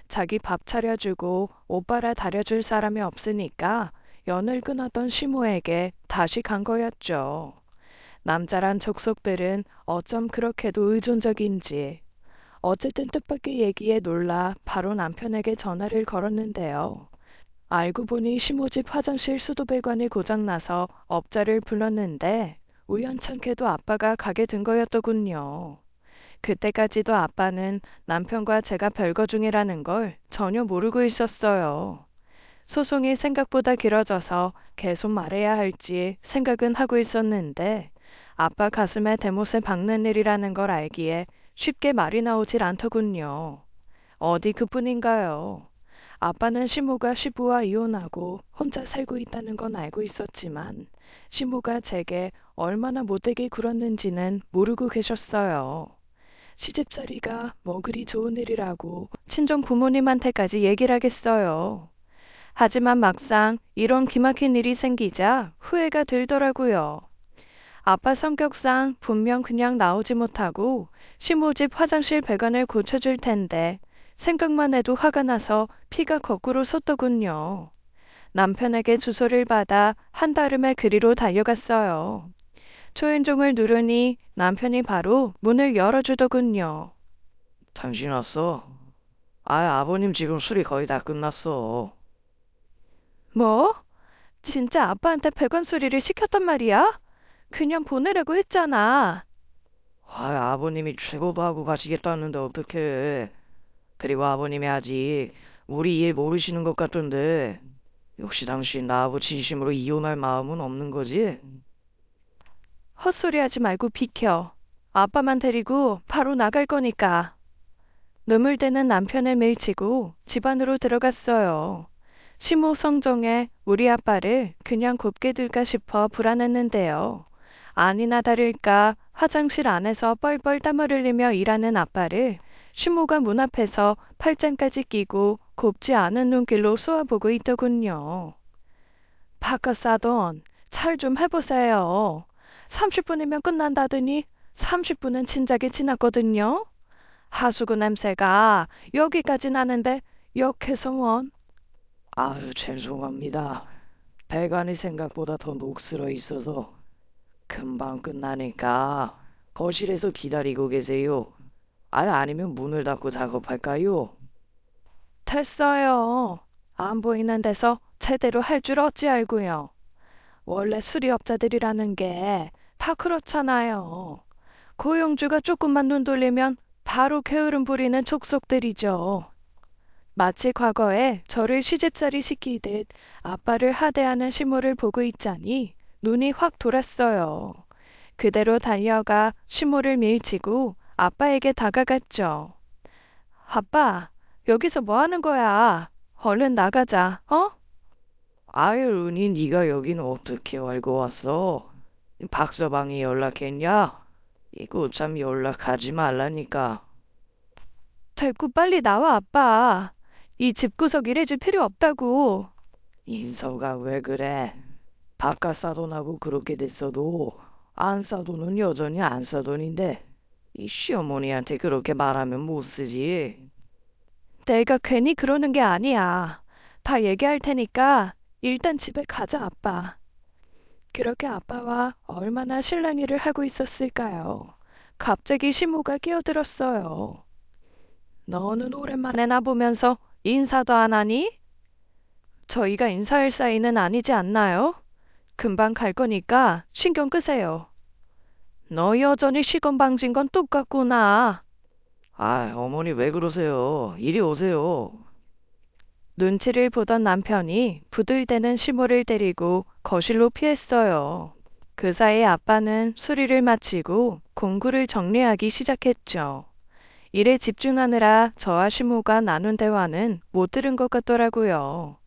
자기 밥 차려주고 옷 빨아 다려줄 사람이 없으니까 연을 끊었던 시모에게 다시 간 거였죠. 남자란 족속들은 어쩜 그렇게도 의존적인지. 어쨌든 뜻밖의 얘기에 놀라 바로 남편에게 전화를 걸었는데요. 알고 보니 시모집 화장실 수도배관이 고장나서 업자를 불렀는데 우연찮게도 아빠가 가게 된 거였더군요. 그때까지도 아빠는 남편과 제가 별거 중이라는 걸 전혀 모르고 있었어요. 소송이 생각보다 길어져서 계속 말해야 할지 생각은 하고 있었는데 아빠 가슴에 대못을 박는 일이라는 걸 알기에 쉽게 말이 나오질 않더군요. 어디 그뿐인가요? 아빠는 시모가 시부와 이혼하고 혼자 살고 있다는 건 알고 있었지만 시모가 제게 얼마나 못되게 굴었는지는 모르고 계셨어요. 시집살이가 뭐 그리 좋은 일이라고 친정 부모님한테까지 얘기를 하겠어요. 하지만 막상 이런 기막힌 일이 생기자 후회가 들더라고요. 아빠 성격상 분명 그냥 나오지 못하고 시모집 화장실 배관을 고쳐줄 텐데 생각만 해도 화가 나서 피가 거꾸로 솟더군요. 남편에게 주소를 받아 한달음에 그리로 달려갔어요. 초인종을 누르니 남편이 바로 문을 열어주더군요. 당신 왔어? 아버님 지금 술이 거의 다 끝났어. 뭐? 진짜 아빠한테 배관 수리를 시켰단 말이야? 그냥 보내라고 했잖아. 아버님이 최고도 하고 가시겠다는데 어떡해. 그리고 아버님이 아직 우리 일 모르시는 것 같던데 혹시 당신 나하고 진심으로 이혼할 마음은 없는 거지? 헛소리하지 말고 비켜. 아빠만 데리고 바로 나갈 거니까. 눈물 대는 남편을 밀치고 집 안으로 들어갔어요. 시모 성정에 우리 아빠를 그냥 곱게 둘까 싶어 불안했는데요. 아니나 다를까 화장실 안에서 뻘뻘 땀을 흘리며 일하는 아빠를 시모가 문 앞에서 팔짱까지 끼고 곱지 않은 눈길로 쏘아보고 있더군요. 바카사돈, 잘 좀 해보세요. 30분이면 끝난다더니 30분은 진작에 지났거든요. 하수구 냄새가 여기까지 나는데 역해서 원. 아유, 죄송합니다. 배관이 생각보다 더 녹슬어 있어서 금방 끝나니까 거실에서 기다리고 계세요. 아니면 문을 닫고 작업할까요? 됐어요. 안 보이는 데서 제대로 할 줄 어찌 알고요. 원래 수리업자들이라는 게 다 그렇잖아요. 고용주가 조금만 눈 돌리면 바로 게으름 부리는 족속들이죠. 마치 과거에 저를 시집살이 시키듯 아빠를 하대하는 시모를 보고 있자니 눈이 확 돌았어요. 그대로 달려가 시모를 밀치고 아빠에게 다가갔죠. 아빠, 여기서 뭐 하는 거야? 얼른 나가자, 어? 아유, 은희 네가 여긴 어떻게 알고 왔어? 박서방이 연락했냐? 이거 참 연락하지 말라니까. 됐고 빨리 나와, 아빠. 이 집구석 일해줄 필요 없다고. 인서가 왜 그래? 바깥 사돈하고 그렇게 됐어도 안 사돈은 여전히 안 사돈인데 이 시어머니한테 그렇게 말하면 못 쓰지. 내가 괜히 그러는 게 아니야. 다 얘기할 테니까 일단 집에 가자, 아빠. 그렇게 아빠와 얼마나 실랑이를 하고 있었을까요? 갑자기 시모가 끼어들었어요. 너는 오랜만에 나보면서 인사도 안 하니? 저희가 인사할 사이는 아니지 않나요? 금방 갈 거니까 신경 끄세요. 너 여전히 시건방진 건 똑같구나. 아, 어머니 왜 그러세요? 이리 오세요. 눈치를 보던 남편이 부들대는 시모를 때리고 거실로 피했어요. 그 사이 아빠는 수리를 마치고 공구를 정리하기 시작했죠. 일에 집중하느라 저와 시모가 나눈 대화는 못 들은 것 같더라고요.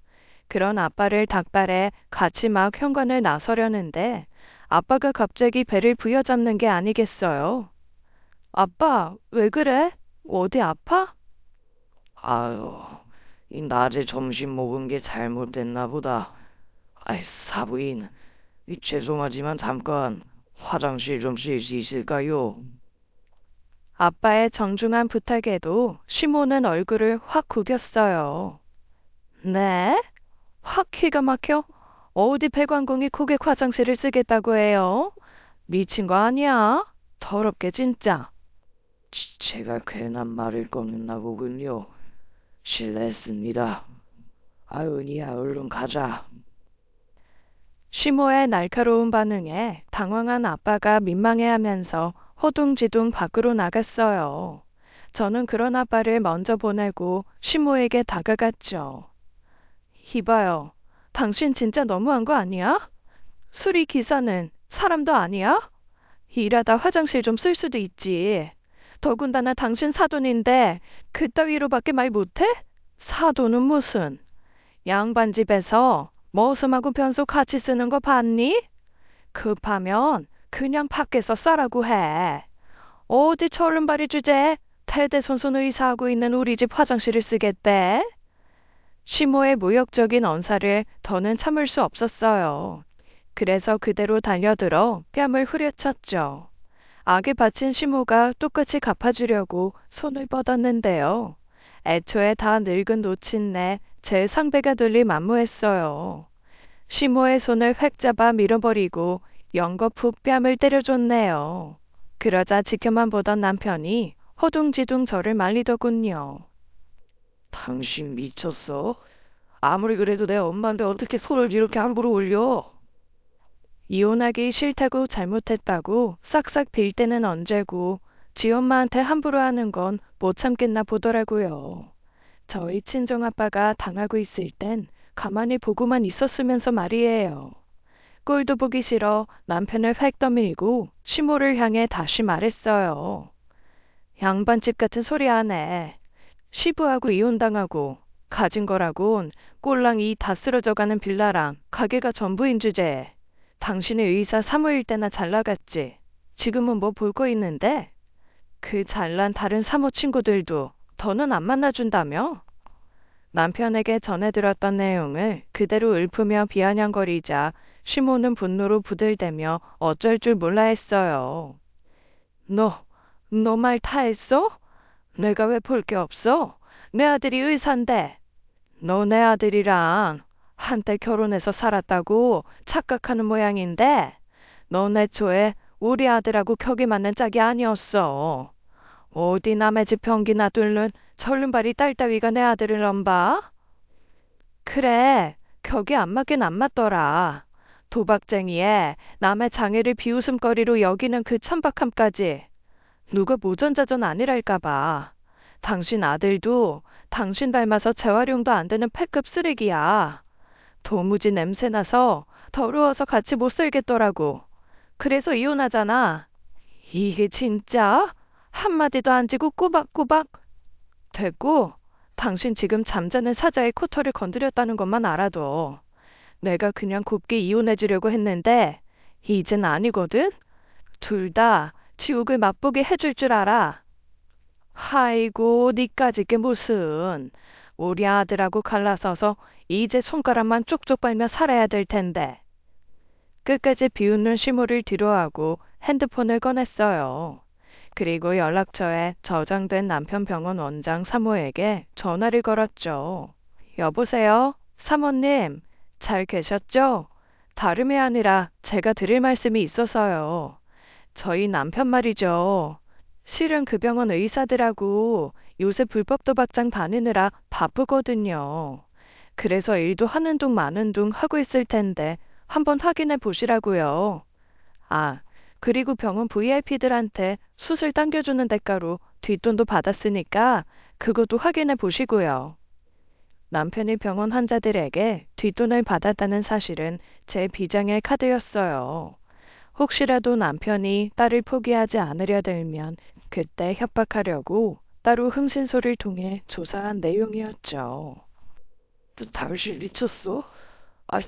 그런 아빠를 닭발에 같이 막 현관을 나서려는데 아빠가 갑자기 배를 부여잡는 게 아니겠어요. 아빠, 왜 그래? 어디 아파? 아유, 이 낮에 점심 먹은 게 잘못됐나 보다. 아이, 사부인, 죄송하지만 잠깐 화장실 좀 쓸 수 있을까요? 아빠의 정중한 부탁에도 시모는 얼굴을 확 구겼어요. 네? 확 기가 막혀? 어디 배관공이 고객 화장실을 쓰겠다고 해요? 미친 거 아니야? 더럽게 진짜. 제가 괜한 말을 꺼냈나 보군요. 실례했습니다. 아유, 니야, 얼른 가자. 시모의 날카로운 반응에 당황한 아빠가 민망해하면서 허둥지둥 밖으로 나갔어요. 저는 그런 아빠를 먼저 보내고 시모에게 다가갔죠. 이봐요. 당신 진짜 너무한 거 아니야? 수리 기사는 사람도 아니야? 일하다 화장실 좀 쓸 수도 있지. 더군다나 당신 사돈인데 그따위로밖에 말 못해? 사돈은 무슨? 양반 집에서 머슴하고 변소 같이 쓰는 거 봤니? 급하면 그냥 밖에서 싸라고 해. 어디 철름발이 주제 대대손손 의사하고 있는 우리 집 화장실을 쓰겠대? 시모의 모욕적인 언사를 더는 참을 수 없었어요. 그래서 그대로 달려들어 뺨을 후려쳤죠. 악에 바친 시모가 똑같이 갚아주려고 손을 뻗었는데요. 애초에 다 늙은 노친네 제 상배가 들리 만무했어요. 시모의 손을 획 잡아 밀어버리고 연거푹 뺨을 때려줬네요. 그러자 지켜만 보던 남편이 허둥지둥 저를 말리더군요. 당신 미쳤어? 아무리 그래도 내 엄마인데 어떻게 손을 이렇게 함부로 올려? 이혼하기 싫다고 잘못했다고 싹싹 빌 때는 언제고 지 엄마한테 함부로 하는 건 못 참겠나 보더라고요. 저희 친정아빠가 당하고 있을 땐 가만히 보고만 있었으면서 말이에요. 꼴도 보기 싫어 남편을 획 떠밀고 시모를 향해 다시 말했어요. 양반집 같은 소리 안 해. 시부하고 이혼당하고 가진 거라곤 꼴랑 이 다 쓰러져가는 빌라랑 가게가 전부인 주제에 당신의 의사 사모일 때나 잘 나갔지. 지금은 뭐 볼 거 있는데? 그 잘난 다른 사모 친구들도 더는 안 만나준다며? 남편에게 전해들었던 내용을 그대로 읊으며 비아냥거리자 시모는 분노로 부들대며 어쩔 줄 몰라 했어요. 너 말 다 했어? 내가 왜 볼 게 없어? 내 아들이 의사인데. 너 내 아들이랑 한때 결혼해서 살았다고 착각하는 모양인데 넌 애초에 우리 아들하고 격이 맞는 짝이 아니었어. 어디 남의 집 변기나 뚫는 절름발이 딸 따위가 내 아들을 넘봐? 그래, 격이 안 맞긴 안 맞더라. 도박쟁이에 남의 장애를 비웃음거리로 여기는 그 천박함까지 누가 모전자전 아니랄까봐. 당신 아들도 당신 닮아서 재활용도 안 되는 패급 쓰레기야. 도무지 냄새나서 더러워서 같이 못 살겠더라고. 그래서 이혼하잖아. 이게 진짜? 한마디도 안 지고 꼬박꼬박. 됐고, 당신 지금 잠자는 사자의 코털을 건드렸다는 것만 알아도 내가 그냥 곱게 이혼해주려고 했는데 이젠 아니거든? 둘 다 지옥을 맛보게 해줄 줄 알아. 아이고, 니까짓 게 무슨. 우리 아들하고 갈라서서 이제 손가락만 쪽쪽 빨며 살아야 될 텐데. 끝까지 비웃는 시모를 뒤로하고 핸드폰을 꺼냈어요. 그리고 연락처에 저장된 남편 병원 원장 사모에게 전화를 걸었죠. 여보세요? 사모님, 잘 계셨죠? 다름이 아니라 제가 드릴 말씀이 있어서요. 저희 남편 말이죠. 실은 그 병원 의사들하고 요새 불법 도박장 다니느라 바쁘거든요. 그래서 일도 하는 둥 마는 둥 하고 있을 텐데 한번 확인해 보시라고요. 아, 그리고 병원 VIP들한테 수술 당겨주는 대가로 뒷돈도 받았으니까 그것도 확인해 보시고요. 남편이 병원 환자들에게 뒷돈을 받았다는 사실은 제 비장의 카드였어요. 혹시라도 남편이 딸을 포기하지 않으려 들면 그때 협박하려고 따로 흥신소를 통해 조사한 내용이었죠. 당신 미쳤어?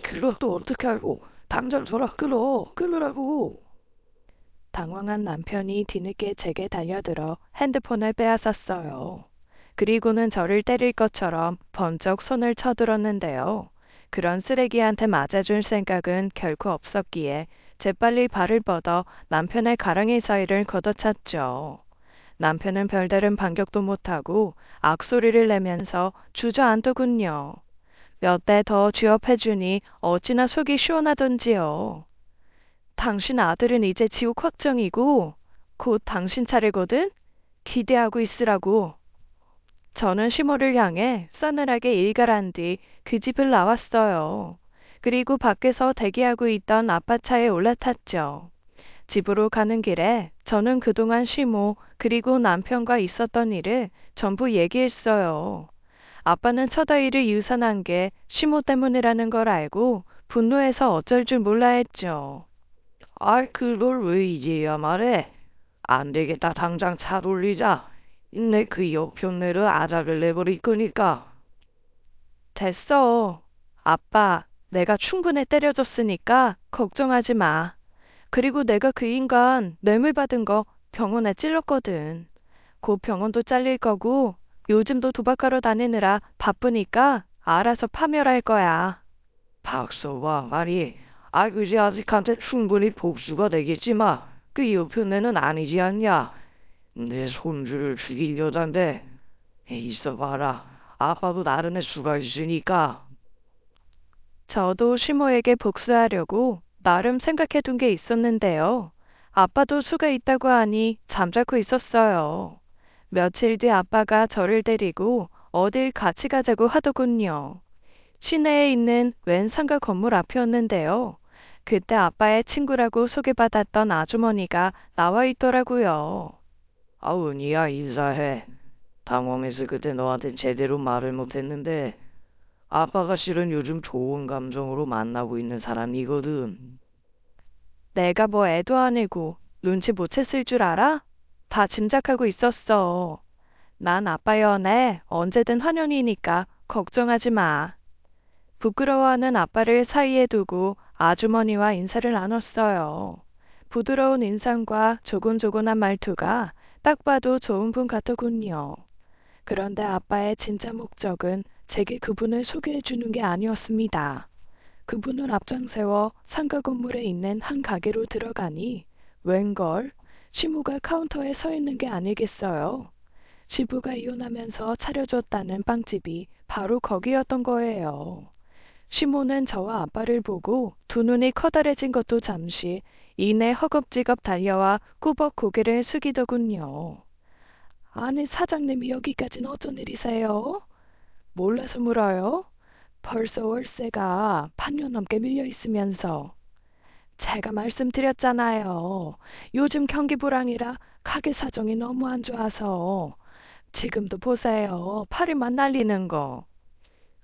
그럼 또 어떻게 알고? 당장 전화 끊으라고. 당황한 남편이 뒤늦게 제게 달려들어 핸드폰을 빼앗았어요. 그리고는 저를 때릴 것처럼 번쩍 손을 쳐들었는데요. 그런 쓰레기한테 맞아줄 생각은 결코 없었기에 재빨리 발을 뻗어 남편의 가랑이 사이를 걷어찼죠. 남편은 별다른 반격도 못하고 악소리를 내면서 주저앉더군요. 몇 대 더 쥐업해주니 어찌나 속이 시원하던지요. 당신 아들은 이제 지옥 확정이고 곧 당신 차례거든? 기대하고 있으라고. 저는 시모를 향해 싸늘하게 일갈한 뒤 그 집을 나왔어요. 그리고 밖에서 대기하고 있던 아빠 차에 올라탔죠. 집으로 가는 길에 저는 그동안 시모 그리고 남편과 있었던 일을 전부 얘기했어요. 아빠는 첫 아이를 유산한 게 시모 때문이라는 걸 알고 분노해서 어쩔 줄 몰라 했죠. 그걸 왜 이제야 말해? 안 되겠다. 당장 차 돌리자. 내 그 옆편네를 아작을 내버릴 거니까. 됐어. 아빠, 내가 충분히 때려줬으니까 걱정하지 마. 그리고 내가 그 인간 뇌물 받은 거 병원에 찔렀거든. 곧 병원도 잘릴 거고 요즘도 도박하러 다니느라 바쁘니까 알아서 파멸할 거야. 박서와 말이 그지 아직한테 충분히 복수가 되겠지만 그 옆편네는 아니지 않냐? 내 손주를 죽일 여잔데 있어봐라. 아빠도 나름의 수가 있으니까. 저도 시모에게 복수하려고 나름 생각해둔 게 있었는데요. 아빠도 수가 있다고 하니 잠자코 있었어요. 며칠 뒤 아빠가 저를 데리고 어딜 같이 가자고 하더군요. 시내에 있는 웬 상가 건물 앞이었는데요. 그때 아빠의 친구라고 소개받았던 아주머니가 나와 있더라고요. 은희야 인사해. 당황해서 그때 너한테 제대로 말을 못했는데 아빠가 실은 요즘 좋은 감정으로 만나고 있는 사람이거든. 내가 뭐 애도 아니고 눈치 못 챘을 줄 알아? 다 짐작하고 있었어. 난 아빠 연애 언제든 환영이니까 걱정하지 마. 부끄러워하는 아빠를 사이에 두고 아주머니와 인사를 나눴어요. 부드러운 인상과 조곤조곤한 말투가 딱 봐도 좋은 분 같더군요. 그런데 아빠의 진짜 목적은 제게 그분을 소개해 주는 게 아니었습니다. 그분을 앞장세워 상가 건물에 있는 한 가게로 들어가니 웬걸 시모가 카운터에 서 있는 게 아니겠어요. 시부가 이혼하면서 차려줬다는 빵집이 바로 거기였던 거예요. 시모는 저와 아빠를 보고 두 눈이 커다래진 것도 잠시 이내 허겁지겁 달려와 꾸벅 고개를 숙이더군요. 아니 사장님이 여기까지는 어쩐 일이세요? 몰라서 물어요? 벌써 월세가 반년 넘게 밀려 있으면서. 제가 말씀드렸잖아요. 요즘 경기 불황이라 가게 사정이 너무 안 좋아서. 지금도 보세요. 파리만 날리는 거.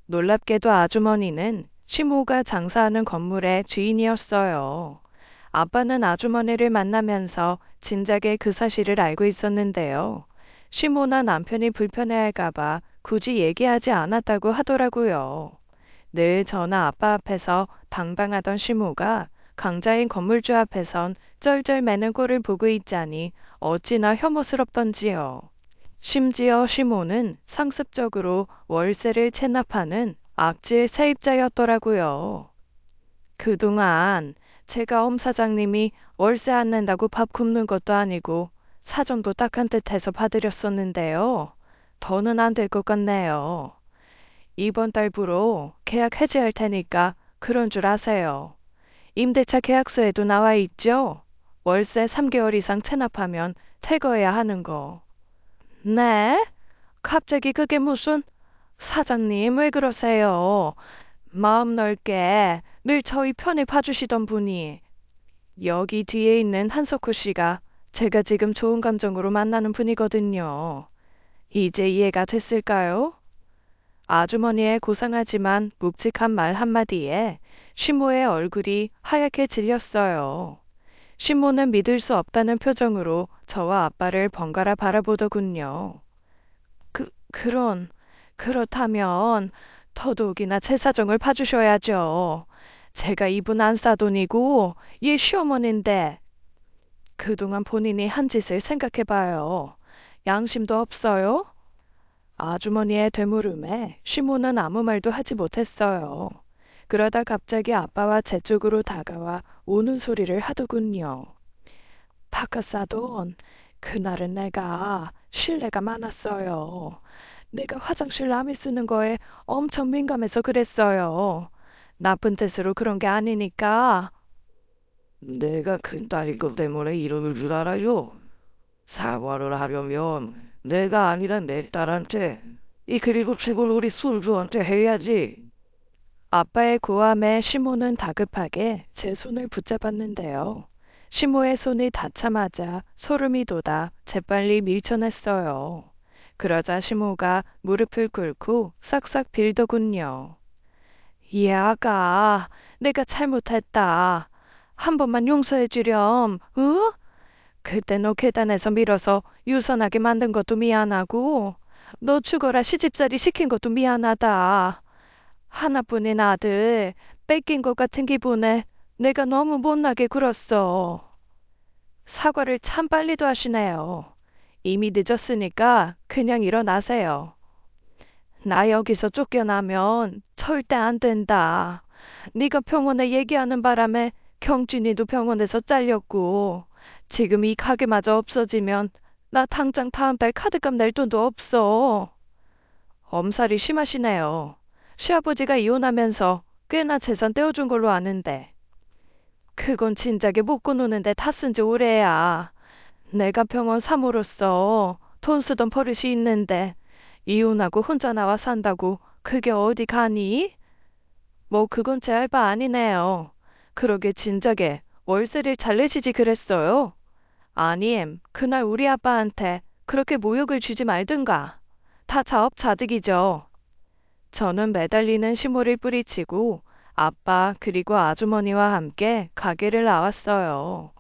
놀랍게도 아주머니는 시모가 장사하는 건물의 주인이었어요. 아빠는 아주머니를 만나면서 진작에 그 사실을 알고 있었는데요. 시모나 남편이 불편해할까봐 굳이 얘기하지 않았다고 하더라고요. 늘 저나 아빠 앞에서 당당하던 시모가 강자인 건물주 앞에선 쩔쩔매는 꼴을 보고 있자니 어찌나 혐오스럽던지요. 심지어 시모는 상습적으로 월세를 체납하는 악질 세입자였더라고요. 그동안 제가 엄 사장님이 월세 안 낸다고 밥 굶는 것도 아니고 사정도 딱한 듯해서 봐드렸었는데요. 더는 안 될 것 같네요. 이번 달부로 계약 해지할 테니까 그런 줄 아세요. 임대차 계약서에도 나와 있죠. 월세 3개월 이상 체납하면 퇴거해야 하는 거. 네? 갑자기 그게 무슨... 사장님, 왜 그러세요? 마음 넓게 늘 저희 편을 봐주시던 분이. 여기 뒤에 있는 한석호 씨가 제가 지금 좋은 감정으로 만나는 분이거든요. 이제 이해가 됐을까요? 아주머니의 고상하지만 묵직한 말 한마디에 신모의 얼굴이 하얗게 질렸어요. 신모는 믿을 수 없다는 표정으로 저와 아빠를 번갈아 바라보더군요. 그렇다면 더더욱이나 제 사정을 봐주셔야죠. 제가 이분 안싸돈이고 얘 시어머니인데 그동안 본인이 한 짓을 생각해봐요. 양심도 없어요? 아주머니의 되물음에 시모는 아무 말도 하지 못했어요. 그러다 갑자기 아빠와 제 쪽으로 다가와 우는 소리를 하더군요. 박하사돈, 그날은 내가 실례가 많았어요. 내가 화장실 남이 쓰는 거에 엄청 민감해서 그랬어요. 나쁜 뜻으로 그런 게 아니니까. 내가 그따위 것 때문에 이러는 줄 알아요? 사과를 하려면 내가 아니라 내 딸한테, 그리고 최고로 우리 술주한테 해야지. 아빠의 고함에 시모는 다급하게 제 손을 붙잡았는데요. 시모의 손이 닿자마자 소름이 돋아 재빨리 밀쳐냈어요. 그러자 시모가 무릎을 꿇고 싹싹 빌더군요. 이 아가, 내가 잘못했다. 한 번만 용서해 주렴, 어? 그때 너 계단에서 밀어서 유선하게 만든 것도 미안하고, 너 죽어라 시집살이 시킨 것도 미안하다. 하나뿐인 아들 뺏긴 것 같은 기분에 내가 너무 못나게 굴었어. 사과를 참 빨리도 하시네요. 이미 늦었으니까 그냥 일어나세요. 나 여기서 쫓겨나면 절대 안 된다. 네가 병원에 얘기하는 바람에 경진이도 병원에서 잘렸고 지금 이 가게마저 없어지면 나 당장 다음 달 카드값 낼 돈도 없어. 엄살이 심하시네요. 시아버지가 이혼하면서 꽤나 재산 떼어준 걸로 아는데. 그건 진작에 먹고 노는데 다 쓴 지 오래야. 내가 병원 사모로서 돈 쓰던 버릇이 있는데 이혼하고 혼자 나와 산다고 그게 어디 가니? 뭐 그건 제 할 바 아니네요. 그러게 진작에 월세를 잘 내시지 그랬어요. 아님, 그날 우리 아빠한테 그렇게 모욕을 주지 말든가. 다 자업자득이죠. 저는 매달리는 시모를 뿌리치고 아빠 그리고 아주머니와 함께 가게를 나왔어요.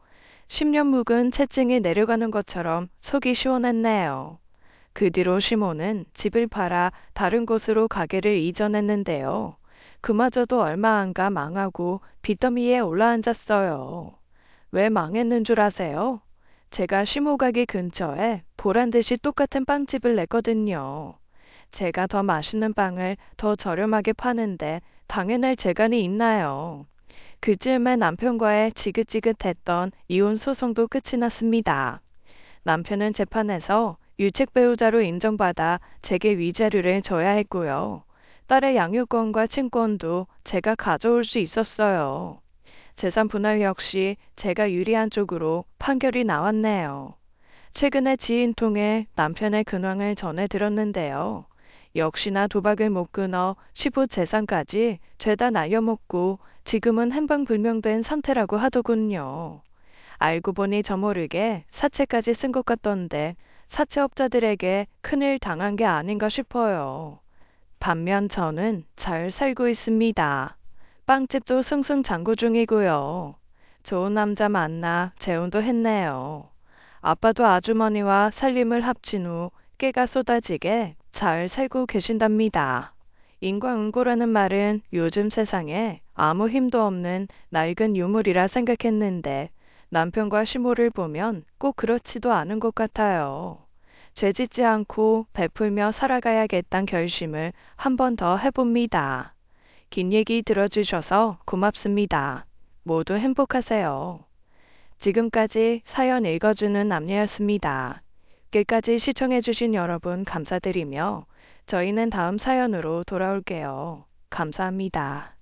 10년 묵은 채증이 내려가는 것처럼 속이 시원했네요. 그 뒤로 시모는 집을 팔아 다른 곳으로 가게를 이전했는데요. 그마저도 얼마 안 가 망하고 빚더미에 올라앉았어요. 왜 망했는 줄 아세요? 제가 시모 가게 근처에 보란 듯이 똑같은 빵집을 냈거든요. 제가 더 맛있는 빵을 더 저렴하게 파는데 당연할 재간이 있나요? 그즈음에 남편과의 지긋지긋했던 이혼 소송도 끝이 났습니다. 남편은 재판에서 유책 배우자로 인정받아 제게 위자료를 줘야 했고요. 딸의 양육권과 친권도 제가 가져올 수 있었어요. 재산 분할 역시 제가 유리한 쪽으로 판결이 나왔네요. 최근에 지인 통해 남편의 근황을 전해 들었는데요. 역시나 도박을 못 끊어 시부 재산까지 죄다 날려먹고 지금은 행방불명된 상태라고 하더군요. 알고 보니 저 모르게 사채까지 쓴 것 같던데 사채업자들에게 큰일 당한 게 아닌가 싶어요. 반면 저는 잘 살고 있습니다. 빵집도 승승장구 중이고요. 좋은 남자 만나 재혼도 했네요. 아빠도 아주머니와 살림을 합친 후 깨가 쏟아지게 잘 살고 계신답니다. 인과응고라는 말은 요즘 세상에 아무 힘도 없는 낡은 유물이라 생각했는데 남편과 시모를 보면 꼭 그렇지도 않은 것 같아요. 죄짓지 않고 베풀며 살아가야겠다는 결심을 한 번 더 해봅니다. 긴 얘기 들어주셔서 고맙습니다. 모두 행복하세요. 지금까지 사연 읽어주는 남녀였습니다. 끝까지 시청해주신 여러분 감사드리며 저희는 다음 사연으로 돌아올게요. 감사합니다.